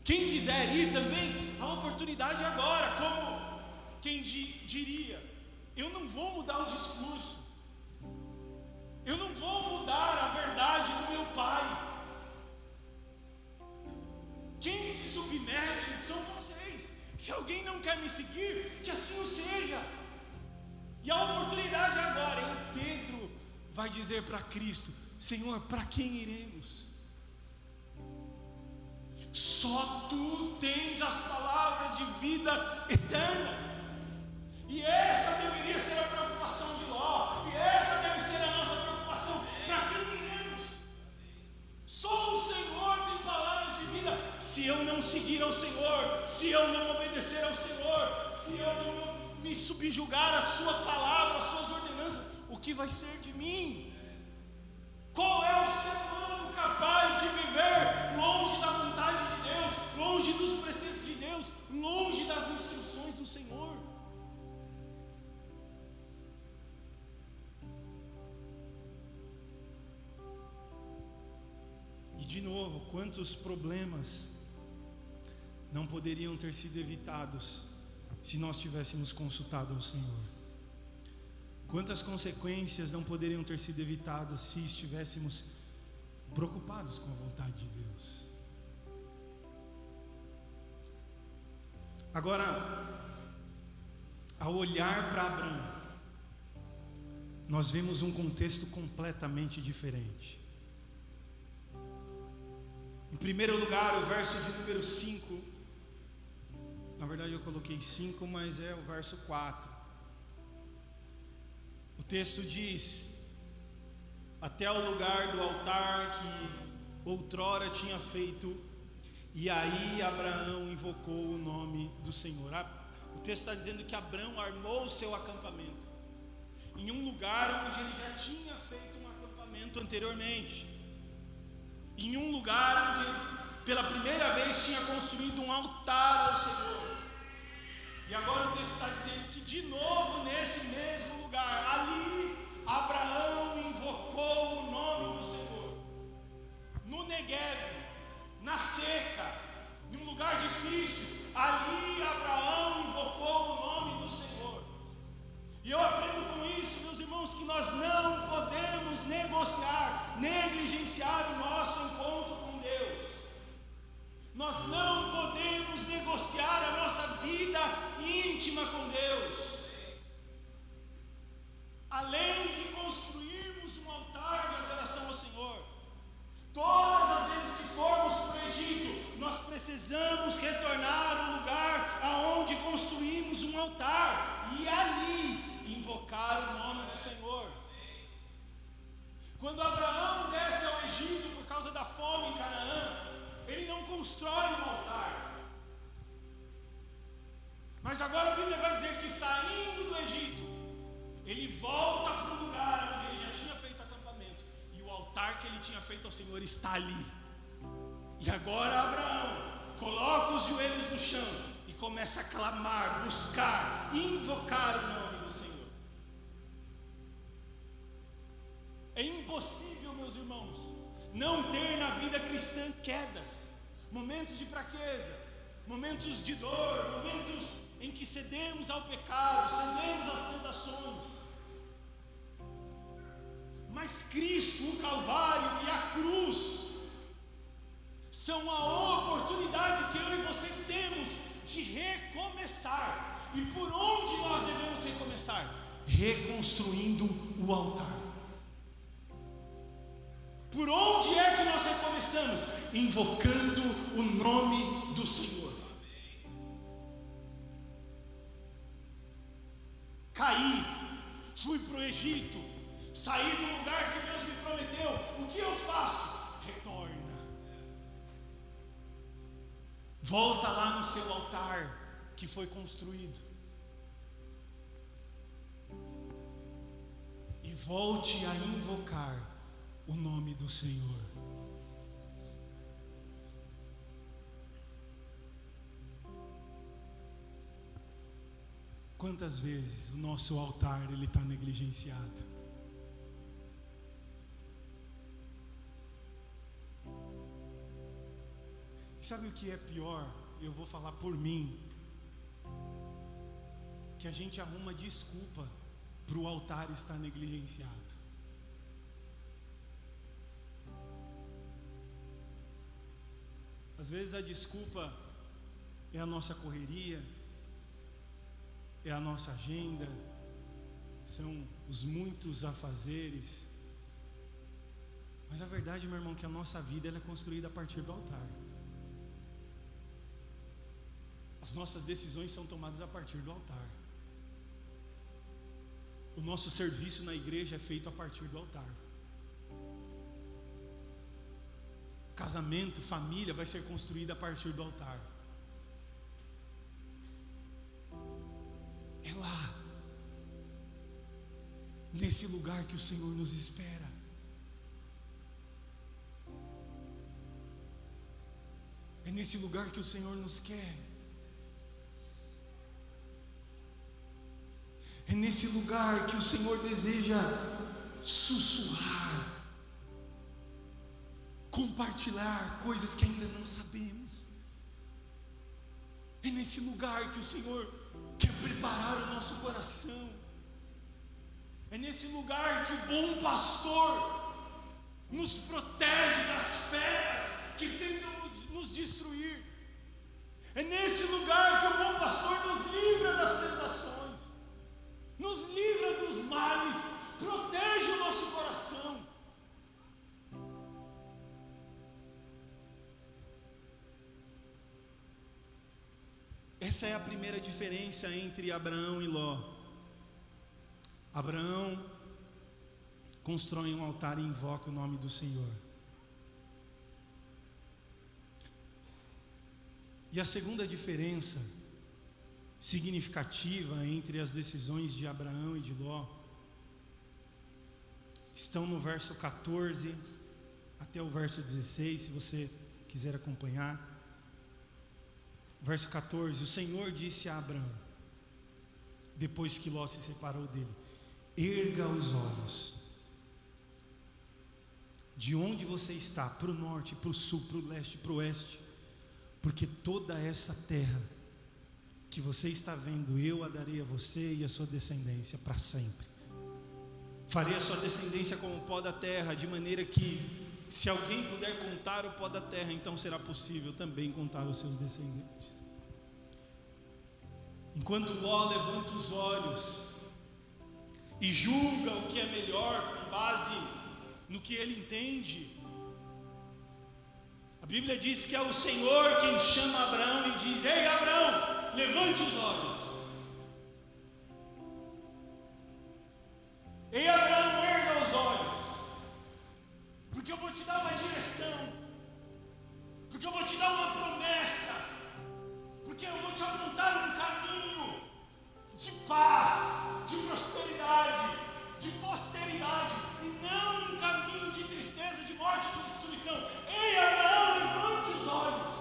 Quem quiser ir também, a oportunidade é agora. Como quem diria: eu não vou mudar o discurso, eu não vou mudar a verdade do meu Pai. Quem se submete são vocês. Se alguém não quer me seguir, que assim o seja. E a oportunidade é agora. E Pedro vai dizer para Cristo: Senhor, para quem iremos? Só tu tens as palavras de vida eterna. E essa deveria ser a preocupação de Ló, e essa deve ser a nossa preocupação. Para quem iremos? Só o Senhor tem palavras de vida. Se eu não seguir ao Senhor, se eu não obedecer ao Senhor, se eu não me subjugar à sua palavra, às suas ordenanças, o que vai ser de mim? Qual é o ser humano capaz de viver longe da vontade de Deus, longe dos preceitos de Deus, longe das instruções do Senhor? E de novo, quantos problemas não poderiam ter sido evitados se nós tivéssemos consultado ao Senhor? Quantas consequências não poderiam ter sido evitadas se estivéssemos preocupados com a vontade de Deus? Agora, ao olhar para Abraão, nós vemos um contexto completamente diferente. Em primeiro lugar, o verso de número 5, na verdade eu coloquei 5, mas é o verso 4. O texto diz: até o lugar do altar que outrora tinha feito, e aí Abraão invocou o nome do Senhor. O texto está dizendo que Abraão armou o seu acampamento em um lugar onde ele já tinha feito um acampamento anteriormente, em um lugar onde ele, pela primeira vez, tinha construído um altar ao Senhor. E agora o texto está dizendo que de novo nesse mesmo lugar, ali Abraão invocou o nome do Senhor. No Negueb, na seca, em um lugar difícil, ali Abraão invocou o nome do Senhor. E eu aprendo com isso, meus irmãos, que nós não podemos negociar, negligenciar o nosso encontro com Deus. Nós não podemos negociar a nossa vida íntima precisamos retornar ao lugar aonde construímos um altar e ali invocar o nome do Senhor. Quando Abraão desce ao Egito por causa da fome em Canaã, ele não constrói um altar. Mas agora a Bíblia vai dizer que saindo do Egito, ele volta para o lugar onde ele já tinha feito acampamento, e o altar que ele tinha feito ao Senhor está ali. E agora Abraão coloca os joelhos no chão e começa a clamar, buscar, invocar o nome do Senhor. É impossível, meus irmãos, não ter na vida cristã quedas, momentos de fraqueza, momentos de dor, momentos em que cedemos ao pecado, cedemos às tentações. Mas Cristo, o Calvário e a cruz são a oportunidade que eu e você temos de recomeçar. E por onde nós devemos recomeçar? Reconstruindo o altar. Por onde é que nós recomeçamos? Invocando o nome do Senhor. Caí, fui para o Egito, saí do lugar que Deus me prometeu. O que eu faço? Retorna. Volta lá no seu altar que foi construído. E volte a invocar o nome do Senhor. Quantas vezes o nosso altar está negligenciado? Sabe o que é pior? Eu vou falar por mim. Que a gente arruma desculpa para o altar estar negligenciado. Às vezes a desculpa é a nossa correria, é a nossa agenda, são os muitos afazeres. Mas a verdade, meu irmão, é que a nossa vida ela é construída a partir do altar. As nossas decisões são tomadas a partir do altar. O nosso serviço na igreja é feito a partir do altar. Casamento, família vai ser construída a partir do altar. É lá, nesse lugar que o Senhor nos espera. É nesse lugar que o Senhor nos quer. É nesse lugar que o Senhor deseja sussurrar, compartilhar coisas que ainda não sabemos. É nesse lugar que o Senhor quer preparar o nosso coração. É nesse lugar que o bom pastor nos protege das feras que tentam nos destruir. É nesse lugar que o bom pastor nos livra das tentações, nos livra dos males, protege o nosso coração. Essa é a primeira diferença entre Abraão e Ló. Abraão constrói um altar e invoca o nome do Senhor. E a segunda diferença significativa entre as decisões de Abraão e de Ló estão no verso 14 até o verso 16, se você quiser acompanhar. Verso 14: o Senhor disse a Abraão, depois que Ló se separou dele: erga os olhos de onde você está, para o norte, para o sul, para o leste, para o oeste, porque toda essa terra que você está vendo, eu a darei a você e a sua descendência para sempre. Farei a sua descendência como o pó da terra, de maneira que, se alguém puder contar o pó da terra, então será possível também contar os seus descendentes. Enquanto Ló levanta os olhos e julga o que é melhor com base no que ele entende, A Bíblia diz que é o Senhor quem chama Abraão e diz: ei, Abraão, levante os olhos. Ei, Abraão, erga os olhos, porque eu vou te dar uma direção, porque eu vou te dar uma promessa, porque eu vou te apontar um caminho de paz, de prosperidade, de posteridade, e não um caminho de tristeza, de morte, de destruição. Ei, Abraão, levante os olhos.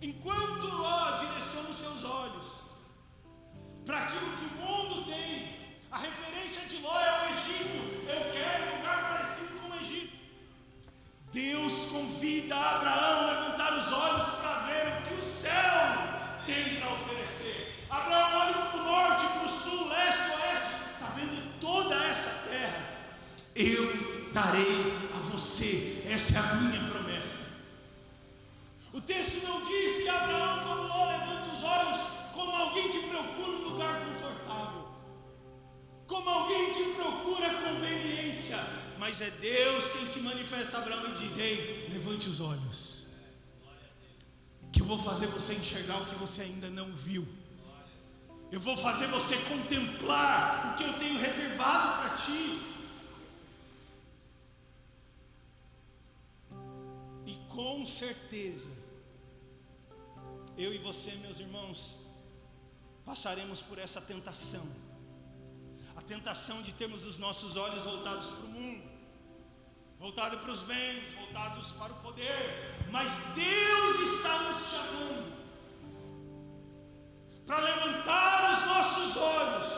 Enquanto Ló direciona os seus olhos para aquilo que o mundo tem, a referência de Ló é o Egito. Eu quero um lugar parecido com o Egito. Deus convida Abraão a levantar os olhos para ver o que o céu tem para oferecer. Abraão, olhe para o norte, para o sul, leste, oeste. Está vendo toda essa terra? Eu darei a você. Essa é a minha promessa. O texto não diz que Abraão, quando Ló levanta os olhos, como alguém que procura um lugar confortável, como alguém que procura conveniência, mas é Deus quem se manifesta a Abraão e diz: ei, levante os olhos, que eu vou fazer você enxergar o que você ainda não viu. Eu vou fazer você contemplar o que eu tenho reservado para ti. E com certeza, eu e você, meus irmãos, passaremos por essa tentação. A tentação de termos os nossos olhos voltados para o mundo, voltados para os bens, voltados para o poder. Mas Deus está nos chamando para levantar os nossos olhos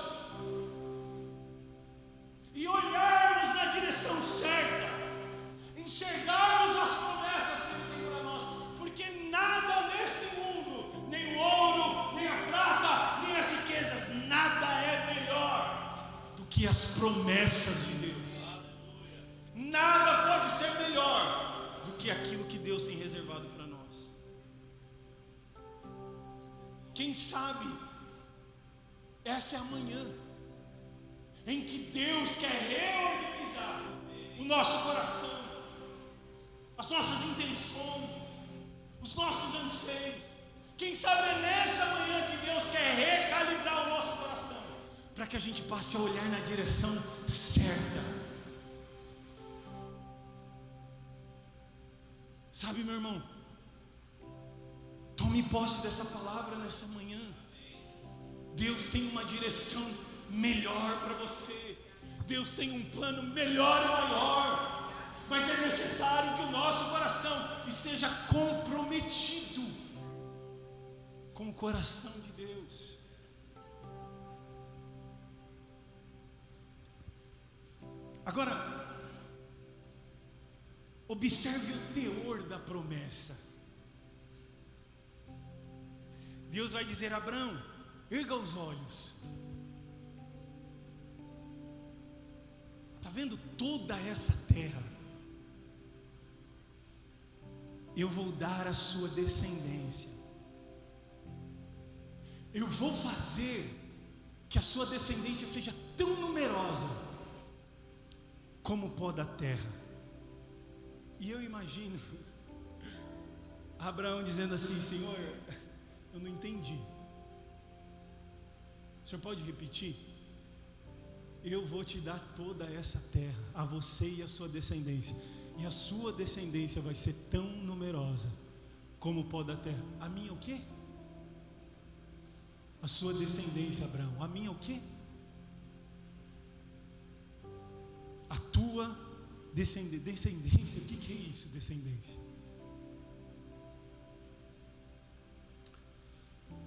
e olharmos na direção certa, enxergarmos as promessas que Ele tem para nós, porque nada nesse mundo, nem o ouro, nem a prata, nem as riquezas, nada é melhor do que as promessas de Deus. Nada pode ser melhor do que aquilo que Deus tem reservado para nós. Quem sabe essa é a manhã em que Deus quer reorganizar o nosso coração, as nossas intenções, os nossos anseios. Quem sabe é nessa manhã que Deus quer recalibrar o nosso coração, para que a gente passe a olhar na direção certa. Sabe, meu irmão, tome posse dessa palavra nessa manhã. Deus tem uma direção melhor para você. Deus tem um plano melhor e maior. Mas é necessário que o nosso coração esteja comprometido com o coração de Deus. Agora, observe o teor da promessa. Deus vai dizer a Abraão: erga os olhos. Está vendo toda essa terra? Eu vou dar a sua descendência. Eu vou fazer que a sua descendência seja tão numerosa como o pó da terra. E eu imagino Abraão dizendo assim: Senhor, eu não entendi. O Senhor pode repetir? Eu vou te dar toda essa terra, a você e a sua descendência. E a sua descendência vai ser tão numerosa como o pó da terra. A minha o quê? A sua descendência, Abraão. A minha o quê? A tua descendência. O que é isso, descendência?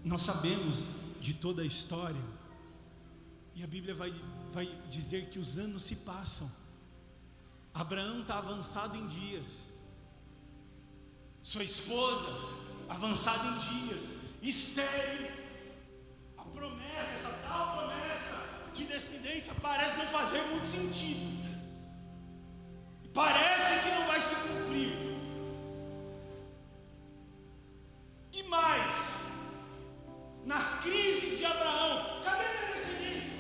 Nós sabemos de toda a história, e a Bíblia vai dizer que os anos se passam. Abraão está avançado em dias, sua esposa avançada em dias, estéril. A promessa, essa tal promessa de descendência parece não fazer muito sentido, parece que não vai se cumprir. E mais, nas crises de Abraão: cadê a minha descendência?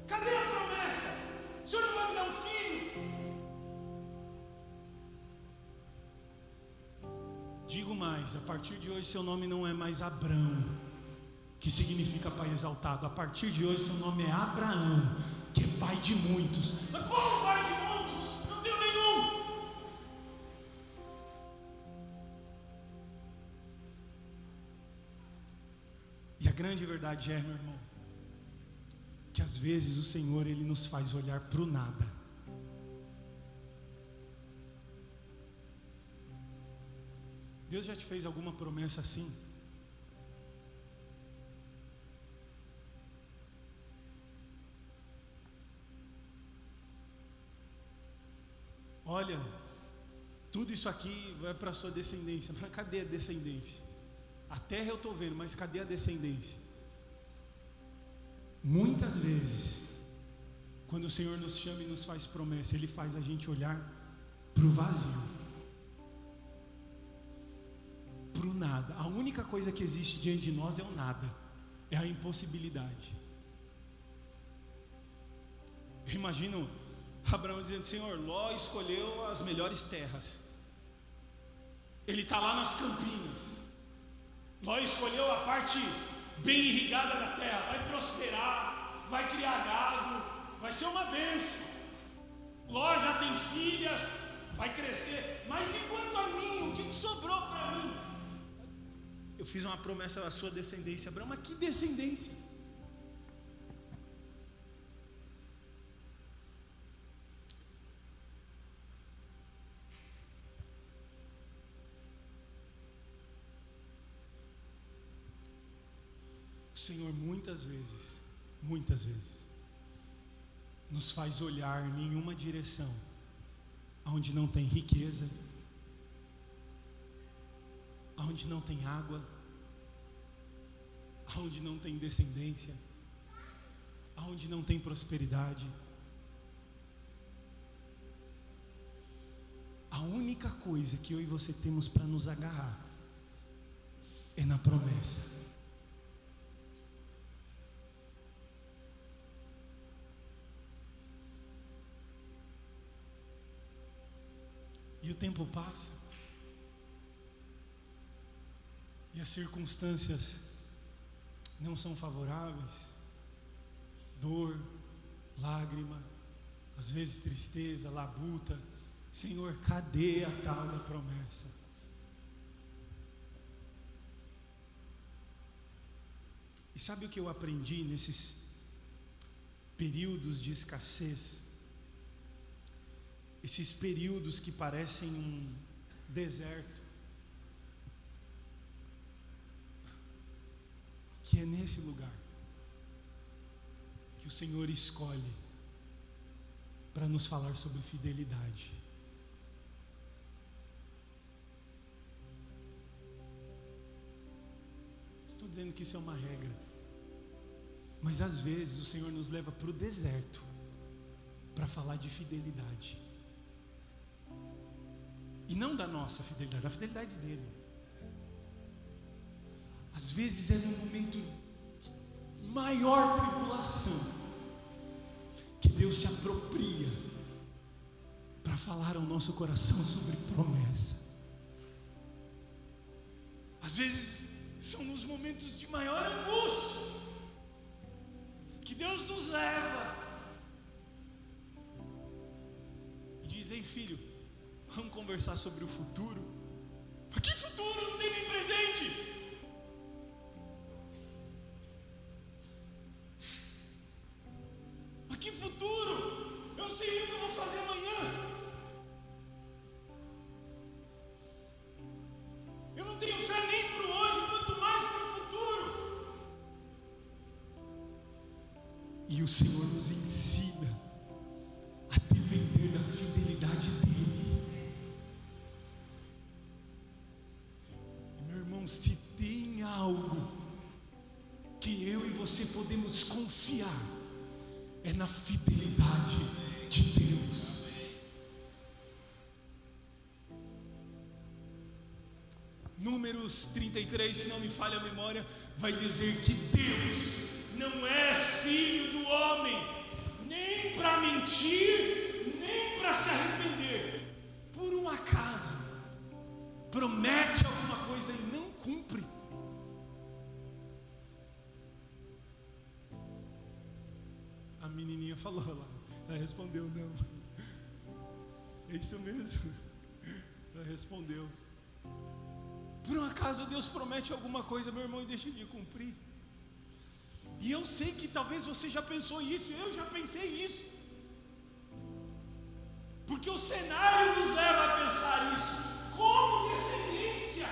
Cadê a promessa? O Senhor não vai me dar um filho? Digo mais, a partir de hoje seu nome não é mais Abrão, que significa pai exaltado. A partir de hoje seu nome é Abraão, que é pai de muitos. Mas como pai de muitos? Não tenho nenhum. E a grande verdade é, meu irmão, que às vezes o Senhor, Ele nos faz olhar para o nada. Deus já te fez alguma promessa assim? Olha, tudo isso aqui vai para a sua descendência. Mas cadê a descendência? A terra eu estou vendo, mas cadê a descendência? Muitas vezes, quando o Senhor nos chama e nos faz promessa, Ele faz a gente olhar para o vazio, para o nada. A única coisa que existe diante de nós é o nada, é a impossibilidade. Eu imagino Abraão dizendo: Senhor, Ló escolheu as melhores terras, ele está lá nas campinas. Ló escolheu a parte bem irrigada da terra, vai prosperar, vai criar gado, vai ser uma bênção. Ló já tem filhas, vai crescer. Mas enquanto a mim, o que sobrou para mim? Eu fiz uma promessa à sua descendência, Abraão. Mas que descendência? O Senhor muitas vezes nos faz olhar em uma direção onde não tem riqueza, onde não tem água, onde não tem descendência, onde não tem prosperidade. A única coisa que eu e você temos para nos agarrar é na promessa. E o tempo passa, e as circunstâncias não são favoráveis, dor, lágrima, às vezes tristeza, labuta. Senhor, cadê a tal da promessa? E sabe o que eu aprendi nesses períodos de escassez? Esses períodos que parecem um deserto, que é nesse lugar que o Senhor escolhe para nos falar sobre fidelidade. Estou dizendo que isso é uma regra, mas às vezes o Senhor nos leva para o deserto para falar de fidelidade. E não da nossa fidelidade, da fidelidade dele. Às vezes é no momento de maior tribulação que Deus se apropria para falar ao nosso coração sobre promessa. Às vezes são nos momentos de maior angústia que Deus nos leva e diz: ei filho, vamos conversar sobre o futuro. Mas que futuro? Não tem nem presente. Mas que futuro? Eu não sei nem o que eu vou fazer amanhã. Eu não tenho fé nem para o hoje, quanto mais para o futuro. E o Senhor nos ensina a depender da fidelidade dele. Se tem algo que eu e você podemos confiar, é na fidelidade de Deus. Números 33, se não me falha a memória, vai dizer que Deus não é filho do homem, nem para mentir, nem para se arrepender. Por um acaso promete alguma coisa e não cumpre. A menininha falou lá, ela respondeu não. É isso mesmo. Ela respondeu. Por um acaso Deus promete alguma coisa, meu irmão, e deixa de cumprir? E eu sei que talvez você já pensou isso, eu já pensei isso. Porque o cenário nos leva a pensar isso. Como descendência?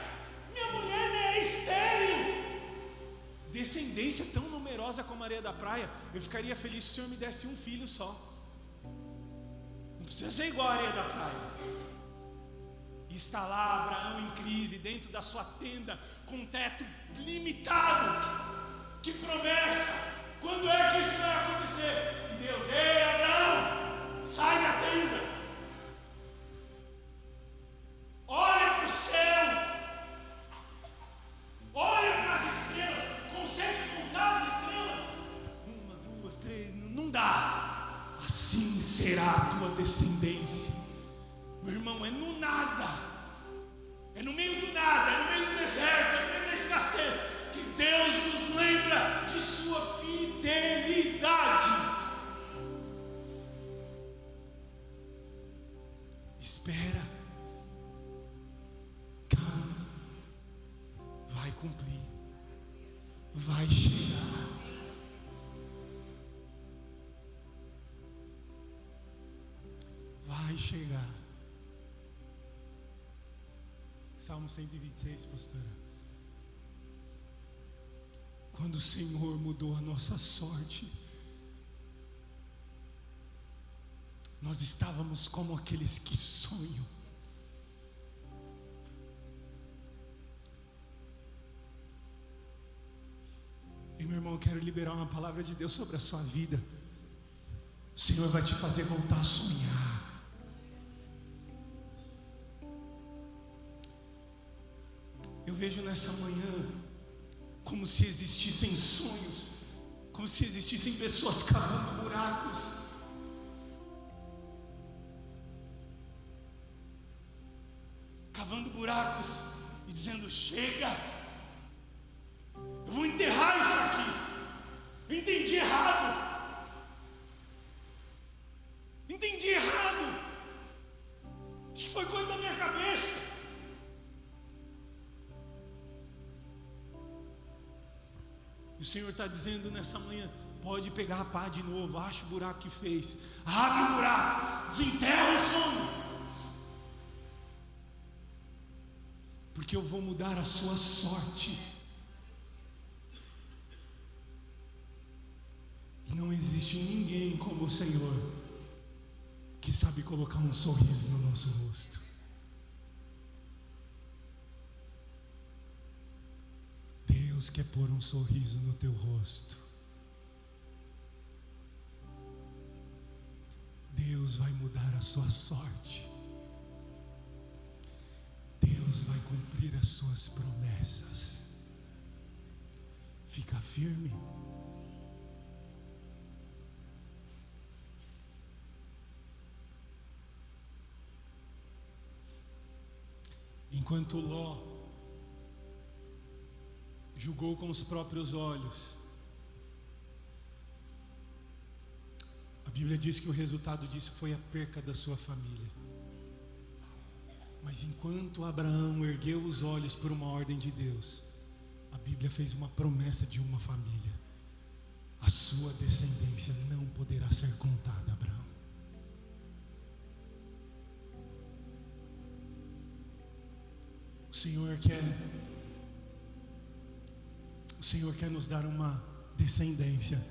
Minha mulher não é estéril. Descendência tão numerosa como a areia da praia, eu ficaria feliz se o Senhor me desse um filho só. Não precisa ser igual a areia da praia. E está lá Abraão em crise, dentro da sua tenda, com um teto limitado. Que promessa! Quando é que isso vai acontecer? E Deus, ei Abraão, sai da tenda. Olha para o céu. Olha para as estrelas. Consegue contar as estrelas? 1, 2, 3, não dá. Assim será a tua descendência. Meu irmão, é no nada. É no meio do nada, é no meio do deserto, é no meio da escassez, que Deus nos lembra de sua fidelidade. Espera, calma, vai cumprir, vai chegar. Vai chegar. Salmo 126, pastora. Quando o Senhor mudou a nossa sorte, nós estávamos como aqueles que sonham. E meu irmão, eu quero liberar uma palavra de Deus sobre a sua vida. O Senhor vai te fazer voltar a sonhar. Eu vejo nessa manhã como se existissem sonhos, como se existissem pessoas cavando buracos. Cavando buracos e dizendo: chega, eu vou enterrar isso aqui. Eu entendi errado. Entendi errado. Acho que foi coisa da minha cabeça. E o Senhor está dizendo nessa manhã: pode pegar a pá de novo, acha o buraco que fez, abre o buraco, desenterra o sonho, porque eu vou mudar a sua sorte. E não existe ninguém como o Senhor, que sabe colocar um sorriso no nosso rosto. Deus quer pôr um sorriso no teu rosto. Deus vai mudar a sua sorte. Deus vai cumprir as suas promessas. Fica firme. Enquanto Ló julgou com os próprios olhos, a Bíblia diz que o resultado disso foi a perca da sua família. Mas enquanto Abraão ergueu os olhos por uma ordem de Deus, a Bíblia fez uma promessa de uma família: a sua descendência não poderá ser contada, Abraão. O Senhor quer nos dar uma descendência.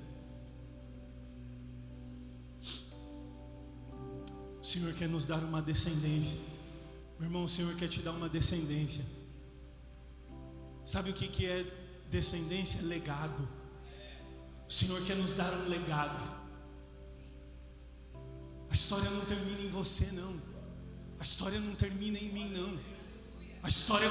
O Senhor quer nos dar uma descendência. Meu irmão, o Senhor quer te dar uma descendência. Sabe o que é descendência? Legado. O Senhor quer nos dar um legado. A história não termina em você, não. A história não termina em mim, não. A história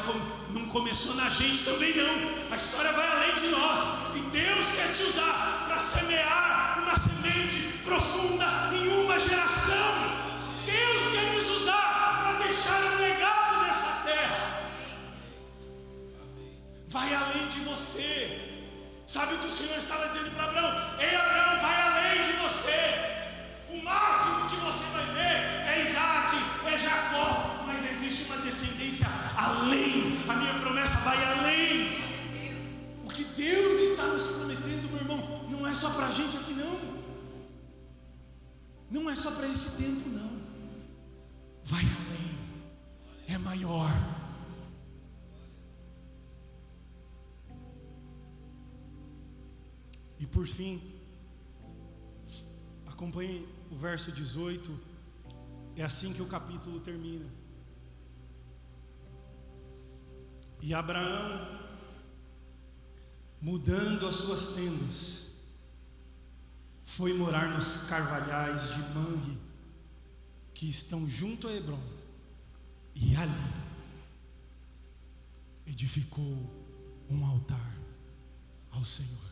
não começou na gente também, não. A história vai além de nós. E Deus quer te usar para semear uma semente profunda em uma geração. Deus quer nos usar para deixar um legado nessa terra. vai além de você. Sabe o que o Senhor estava dizendo para Abraão? Ei, Abraão, vai além de você. O máximo que você vai ver é Isaac, é Jacó, mas existe uma descendência além. A minha promessa vai além. O que Deus está nos prometendo, meu irmão, não é só para a gente aqui não. Não é só para esse tempo não. Vai além, é maior. E por fim, acompanhe o verso 18, é assim que o capítulo termina. E Abraão, mudando as suas tendas, foi morar nos carvalhais de Manre, que estão junto a Hebrom, e ali edificou um altar ao Senhor.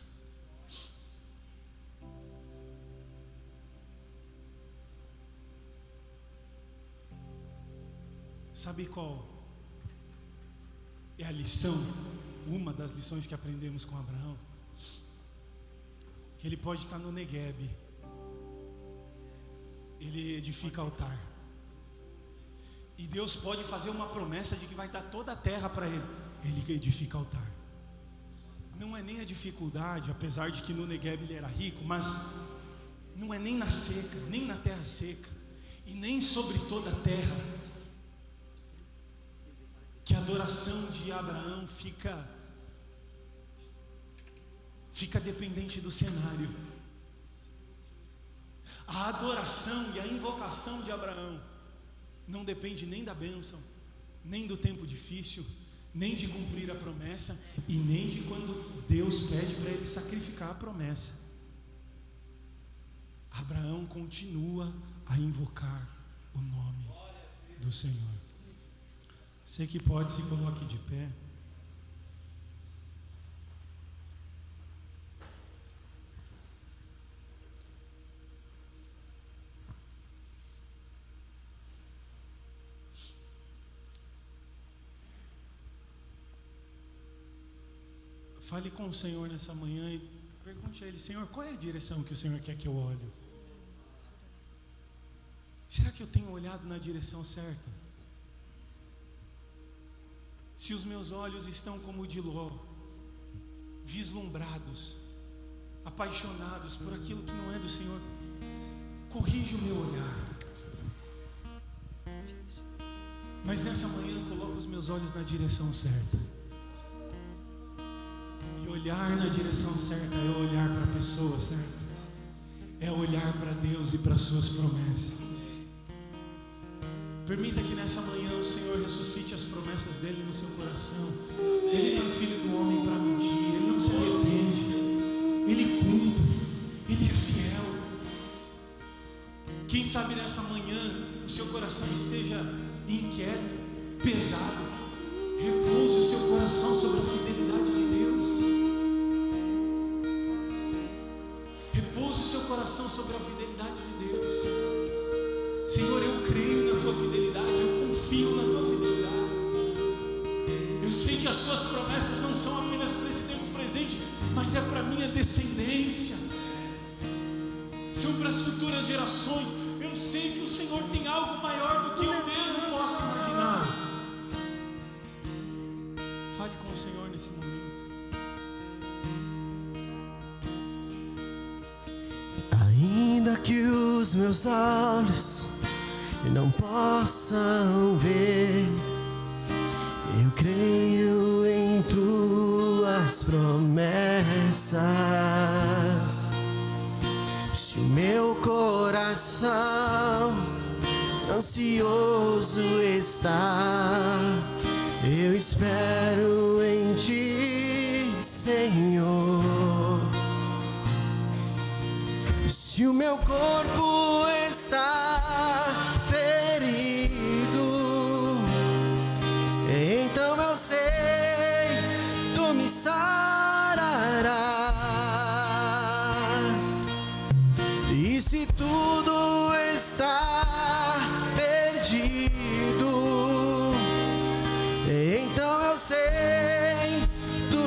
Sabe qual é a lição? Uma das lições que aprendemos com Abraão, que ele pode estar no Negueb, ele edifica altar, e Deus pode fazer uma promessa de que vai dar toda a terra para ele, ele edifica altar. Não é nem a dificuldade, apesar de que no Negueb ele era rico, mas não é nem na seca, nem na terra seca, e nem sobre toda a terra, que a adoração de Abraão fica dependente do cenário. A adoração e a invocação de Abraão não depende nem da bênção, nem do tempo difícil, nem de cumprir a promessa, e nem de quando Deus pede para ele sacrificar a promessa. Abraão continua a invocar o nome do Senhor. Você que pode, se coloque de pé. Fale com o Senhor nessa manhã e pergunte a Ele: Senhor, qual é a direção que o Senhor quer que eu olhe? Será que eu tenho olhado na direção certa? Se os meus olhos estão como o de Ló, vislumbrados, apaixonados por aquilo que não é do Senhor, corrija o meu olhar. Mas nessa manhã coloco os meus olhos na direção certa. E olhar na direção certa é olhar para a pessoa certa, é olhar para Deus e para as suas promessas. Permita que nessa manhã o Senhor ressuscite as promessas dele no seu coração. Ele não é filho do homem para mentir, ele não se arrepende, ele cumpre, ele é fiel. Quem sabe nessa manhã o seu coração esteja inquieto, pesado. Repouse o seu coração sobre a fidelidade de Deus. Repouse o seu coração sobre a fidelidade de Deus. Senhor, eu creio na tua fidelidade, eu confio na tua fidelidade. Eu sei que as suas promessas não são apenas para esse tempo presente, mas é para a minha descendência, são para as futuras gerações. Eu sei que o Senhor tem algo maior do que eu mesmo posso imaginar. Fale com o Senhor nesse momento. Ainda que os meus olhos não possam ver, eu creio em tuas promessas. Se o meu coração ansioso está, eu espero em ti, Senhor. Se o meu corpo está ferido, então eu sei, tu me sararás. E se tudo está perdido, então eu sei, tu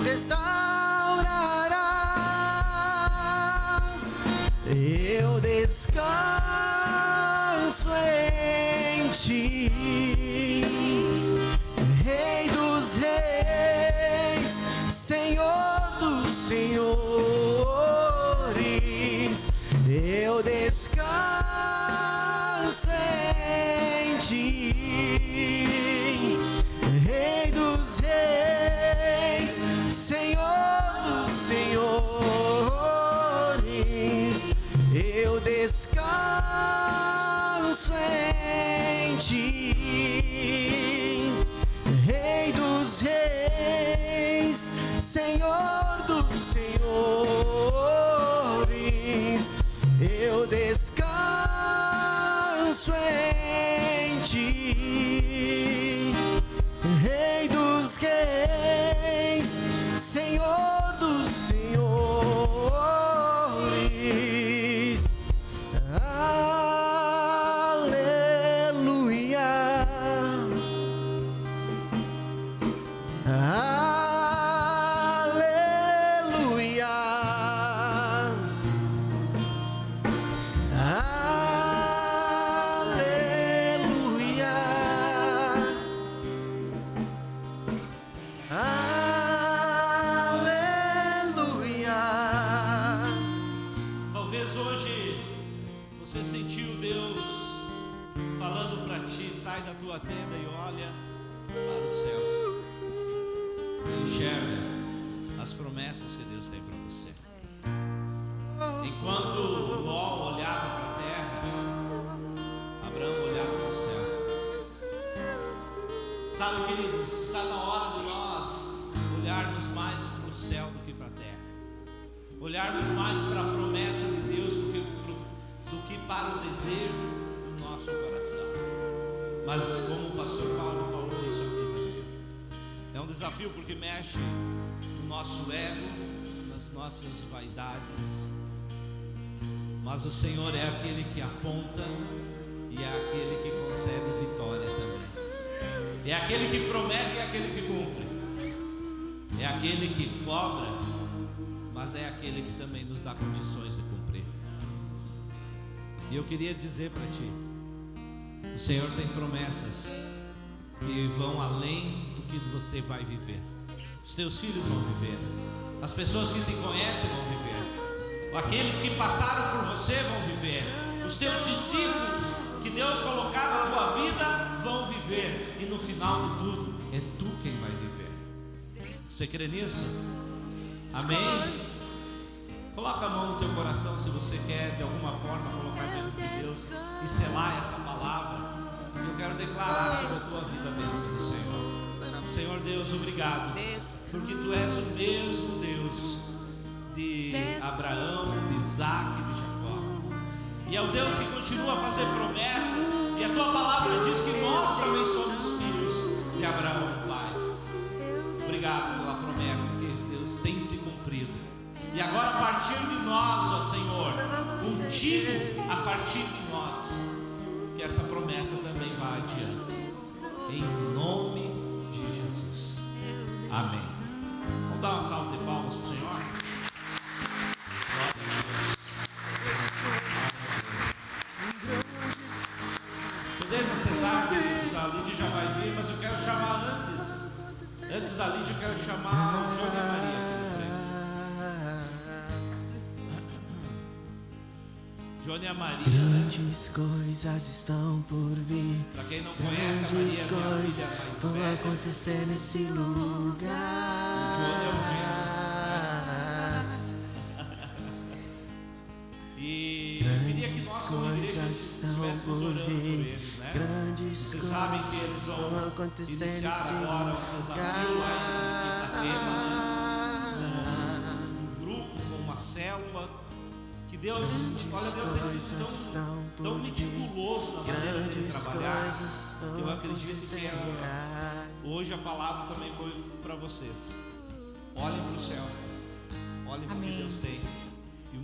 dos reis, Senhor dos senhores, eu descanso em ti, Rei dos reis, Senhor dos senhores, aleluia, aleluia, aleluia, aleluia. Talvez hoje você sentiu Deus falando para ti: sai da tua tenda e olha para o céu. Enxerga as promessas que Deus tem para você. Enquanto Ló olhava para a terra, Abraão olhava para o céu. Sabe, queridos, está na hora de nós olharmos mais para o céu do que para a terra, olharmos mais para a promessa de Deus do que para o desejo do nosso coração. Mas como o pastor Paulo falou, isso é um desafio. É um desafio porque mexe no nosso ego, nas nossas vaidades. Mas o Senhor é aquele que aponta e é aquele que concede vitória também. É aquele que promete e é aquele que cumpre. É aquele que cobra, mas é aquele que também nos dá condições de cumprir. E eu queria dizer para ti, o Senhor tem promessas que vão além do que você vai viver. Os teus filhos vão viver, as pessoas que te conhecem vão viver, aqueles que passaram por você vão viver, os teus discípulos que Deus colocar na tua vida vão viver, e no final de tudo é tu quem vai viver. Você crê nisso? Amém? Coloca a mão no teu coração se você quer de alguma forma colocar diante de Deus e selar essa palavra. Eu quero declarar sobre a tua vida a bênção do Senhor. Senhor Deus, obrigado, porque tu és o mesmo Deus de Abraão, de Isaac e de Jacó. E é o Deus que continua a fazer promessas, e a tua palavra diz que nós também somos filhos de Abraão, Pai. Obrigado pela promessa que Deus tem se cumprido. E agora, a partir de nós, ó Senhor, contigo, a partir de nós, que essa promessa também vá adiante. Em nome de Jesus. Amém. Vamos dar uma salva de palmas para o Senhor? Podeis assentar, queridos. A Lídia já vai vir, mas eu quero chamar antes da Lídia, eu quero chamar o Johnny e a Maria aqui na frente. Johnny e a Maria, Grandes coisas estão por vir. Para quem não conhece, a Maria é minha filha mais Vão velha. acontecer nesse lugar. Johnny é o E eu queria que nós, como igreja, estivéssemos orando por eles, né? Vocês sabem que eles vão iniciar agora um desafio lá em Itapema, né? Um grupo, com uma célula. Que Deus, olha, Deus tem sido tão meticuloso na maneira de trabalhar, que eu acredito que hoje a palavra também foi para vocês. Olhem para o céu, olhem para o que Deus tem. E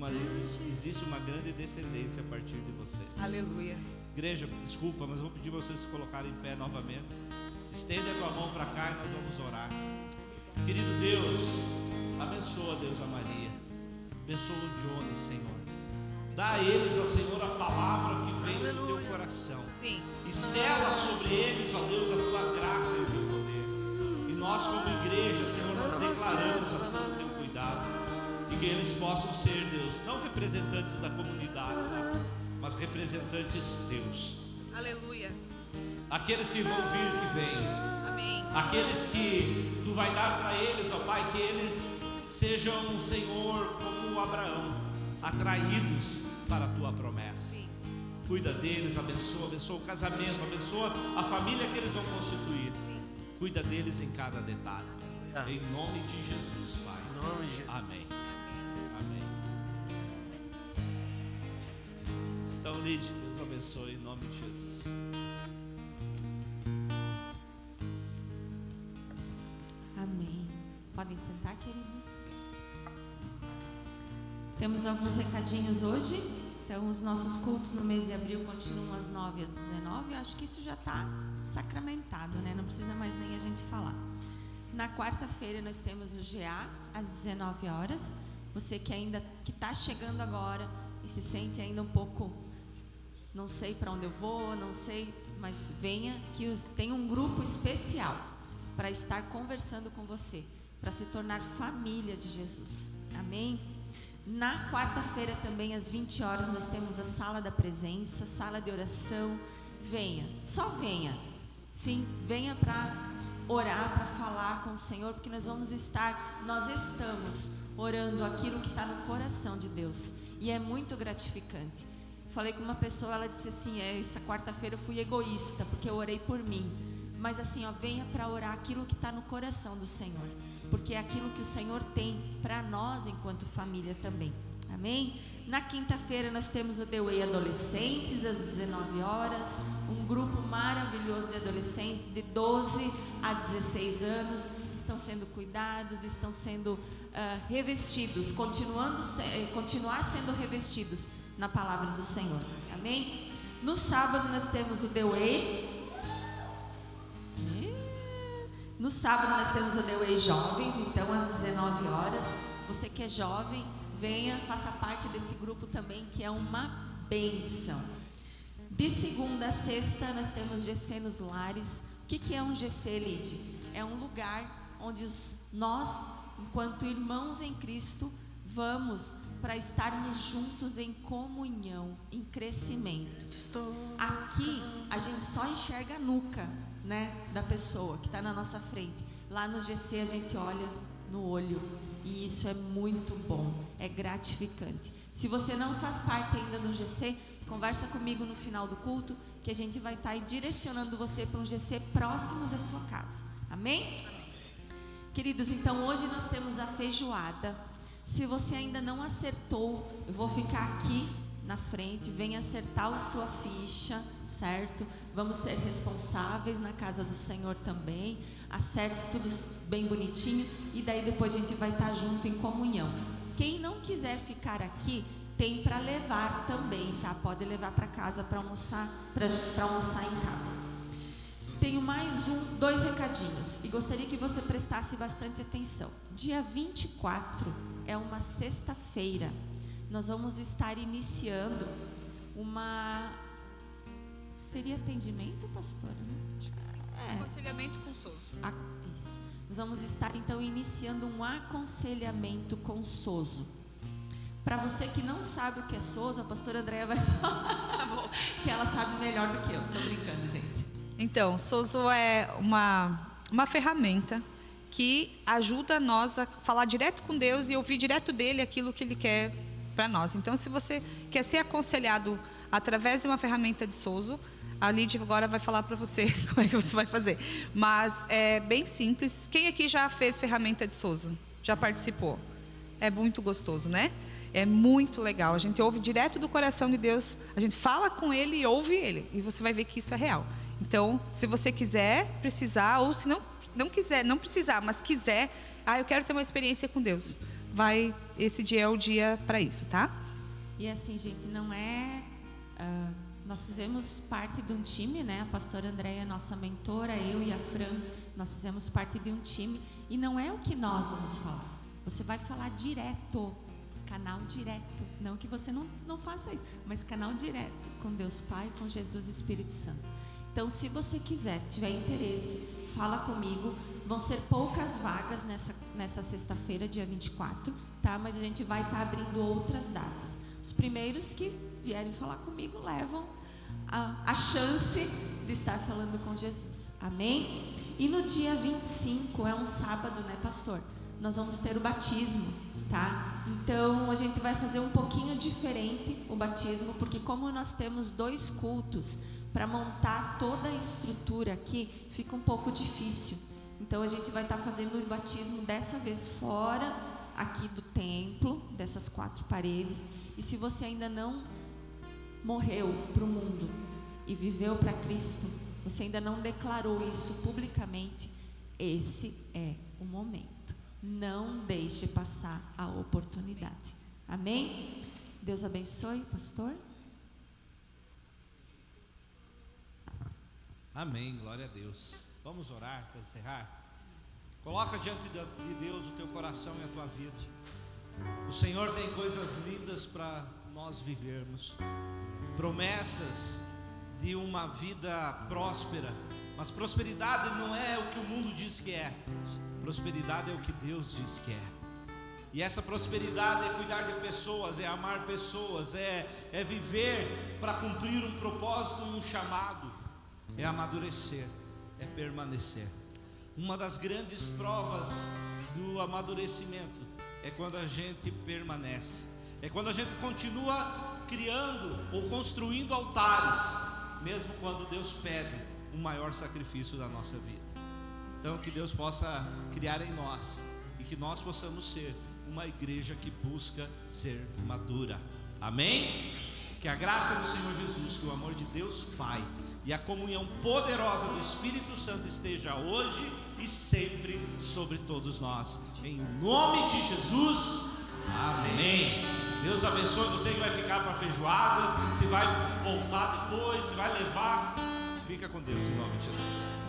existe uma grande descendência a partir de vocês. Aleluia. Igreja, desculpa, mas eu vou pedir para vocês se colocarem em pé novamente. Estende a tua mão para cá e nós vamos orar. Querido Deus, abençoa, Deus, a Maria. Abençoa o Johnny, Senhor. Dá a eles, ó Senhor, a palavra que vem do teu coração. Sim. E sela sobre eles, ó Deus, a tua graça e o teu poder. E nós, como igreja, Senhor, nós declaramos a todo o teu cuidado. E que eles possam ser, Deus, não representantes da comunidade, não, mas representantes de Deus. Aleluia. Aqueles que vão vir, que venham. Amém. Aqueles que tu vai dar para eles, ó Pai, que eles sejam, Senhor, como Abraão, atraídos para a tua promessa. Sim. Cuida deles, abençoa o casamento, abençoa a família que eles vão constituir. Sim. Cuida deles em cada detalhe. Em nome de Jesus, Pai. Em nome de Jesus. Amém. Amém. Então, Lídia, Deus abençoe em nome de Jesus. Amém. Podem sentar, queridos. Temos alguns recadinhos hoje. Então, os nossos cultos no mês de abril continuam às 9 às 19. Eu acho que isso já está sacramentado, né? Não precisa mais nem a gente falar. Na quarta-feira nós temos o GA às 19 horas. Você que está chegando agora e se sente ainda um pouco, não sei para onde eu vou, não sei, mas venha que tem um grupo especial para estar conversando com você, para se tornar família de Jesus. Amém? Na quarta-feira também às 20 horas nós temos a sala da presença, sala de oração. Venha, só venha. Sim, venha para orar, para falar com o Senhor, porque nós estamos orando aquilo que está no coração de Deus, e é muito gratificante. Falei com uma pessoa, ela disse assim: essa quarta-feira eu fui egoísta, porque eu orei por mim. Mas assim, venha para orar aquilo que está no coração do Senhor, porque é aquilo que o Senhor tem para nós enquanto família também. Amém? Na quinta-feira nós temos o The Way Adolescentes às 19 horas, um grupo maravilhoso de adolescentes de 12 a 16 anos, estão sendo cuidados, estão sendo revestidos, continuar sendo revestidos na palavra do Senhor. Amém? No sábado nós temos o The Way. No sábado nós temos o The Way Jovens, então às 19 horas. Você que é jovem, venha, faça parte desse grupo também, que é uma bênção. De segunda a sexta nós temos GC nos lares. O que é um GC, Lide? É um lugar onde nós, enquanto irmãos em Cristo, vamos para estarmos juntos em comunhão, em crescimento. Aqui a gente só enxerga a nuca, né, da pessoa que está na nossa frente. Lá no GC a gente olha no olho, e isso é muito bom, é gratificante. Se você não faz parte ainda do GC, conversa comigo no final do culto, que a gente vai estar direcionando você para um GC próximo da sua casa. Amém? Queridos, então hoje nós temos a feijoada. Se você ainda não acertou, eu vou ficar aqui na frente, venha acertar a sua ficha, certo? Vamos ser responsáveis na casa do Senhor também. Acerte tudo bem bonitinho, e daí depois a gente vai estar junto em comunhão. Quem não quiser ficar aqui, tem para levar também, tá? Pode levar para casa para almoçar, para almoçar em casa. Tenho mais dois recadinhos, e gostaria que você prestasse bastante atenção. Dia 24 é uma sexta-feira. Nós vamos estar iniciando seria atendimento, pastora? Aconselhamento com Soso. Isso. Nós vamos estar então iniciando um aconselhamento com Soso. Para você que não sabe o que é Soso, a pastora Andréia vai falar que ela sabe melhor do que eu. Tô brincando, gente. Então, Soso é uma ferramenta que ajuda nós a falar direto com Deus e ouvir direto dele aquilo que ele quer para nós. Então, se você quer ser aconselhado através de uma ferramenta de Soso, a Lídia agora vai falar para você como é que você vai fazer. Mas é bem simples. Quem aqui já fez ferramenta de Soso? Já participou? É muito gostoso, né? É muito legal. A gente ouve direto do coração de Deus. A gente fala com Ele e ouve Ele. E você vai ver que isso é real. Então, se você quiser, precisar, ou se não quiser, não precisar, mas quiser, eu quero ter uma experiência com Deus. Esse dia é o dia para isso, tá? E assim, gente, não é... nós fizemos parte de um time, né? A pastora Andréia, nossa mentora, eu e a Fran, nós fizemos parte de um time. E não é o que nós vamos falar. Você vai falar direto, canal direto. Não que você não faça isso, mas canal direto com Deus Pai, com Jesus e Espírito Santo. Então, se você quiser, tiver interesse, fala comigo. Vão ser poucas vagas nessa sexta-feira, dia 24, tá? Mas a gente vai estar abrindo outras datas. Os primeiros que vierem falar comigo levam a chance de estar falando com Jesus. Amém? E no dia 25, é um sábado, né, pastor? Nós vamos ter o batismo, tá? Então, a gente vai fazer um pouquinho diferente o batismo, porque como nós temos 2 cultos, para montar toda a estrutura aqui, fica um pouco difícil. Então a gente vai estar fazendo o batismo dessa vez fora aqui do templo, dessas 4 paredes. E se você ainda não morreu para o mundo e viveu para Cristo, você ainda não declarou isso publicamente, esse é o momento. Não deixe passar a oportunidade. Amém? Deus abençoe, pastor. Amém, glória a Deus. Vamos orar para encerrar? Coloca diante de Deus o teu coração e a tua vida. O Senhor tem coisas lindas para nós vivermos, promessas de uma vida próspera, mas prosperidade não é o que o mundo diz que é, prosperidade é o que Deus diz que é. E essa prosperidade é cuidar de pessoas, é amar pessoas, é viver para cumprir um propósito, um chamado, é amadurecer, é permanecer. Uma das grandes provas do amadurecimento é quando a gente permanece, é quando a gente continua criando ou construindo altares, mesmo quando Deus pede um maior sacrifício da nossa vida. Então que Deus possa criar em nós e que nós possamos ser uma igreja que busca ser madura. Amém? Que a graça do Senhor Jesus, que o amor de Deus Pai e a comunhão poderosa do Espírito Santo esteja hoje e sempre sobre todos nós. Em nome de Jesus, amém. Deus abençoe você que vai ficar para a feijoada, se vai voltar depois, se vai levar, fica com Deus em nome de Jesus.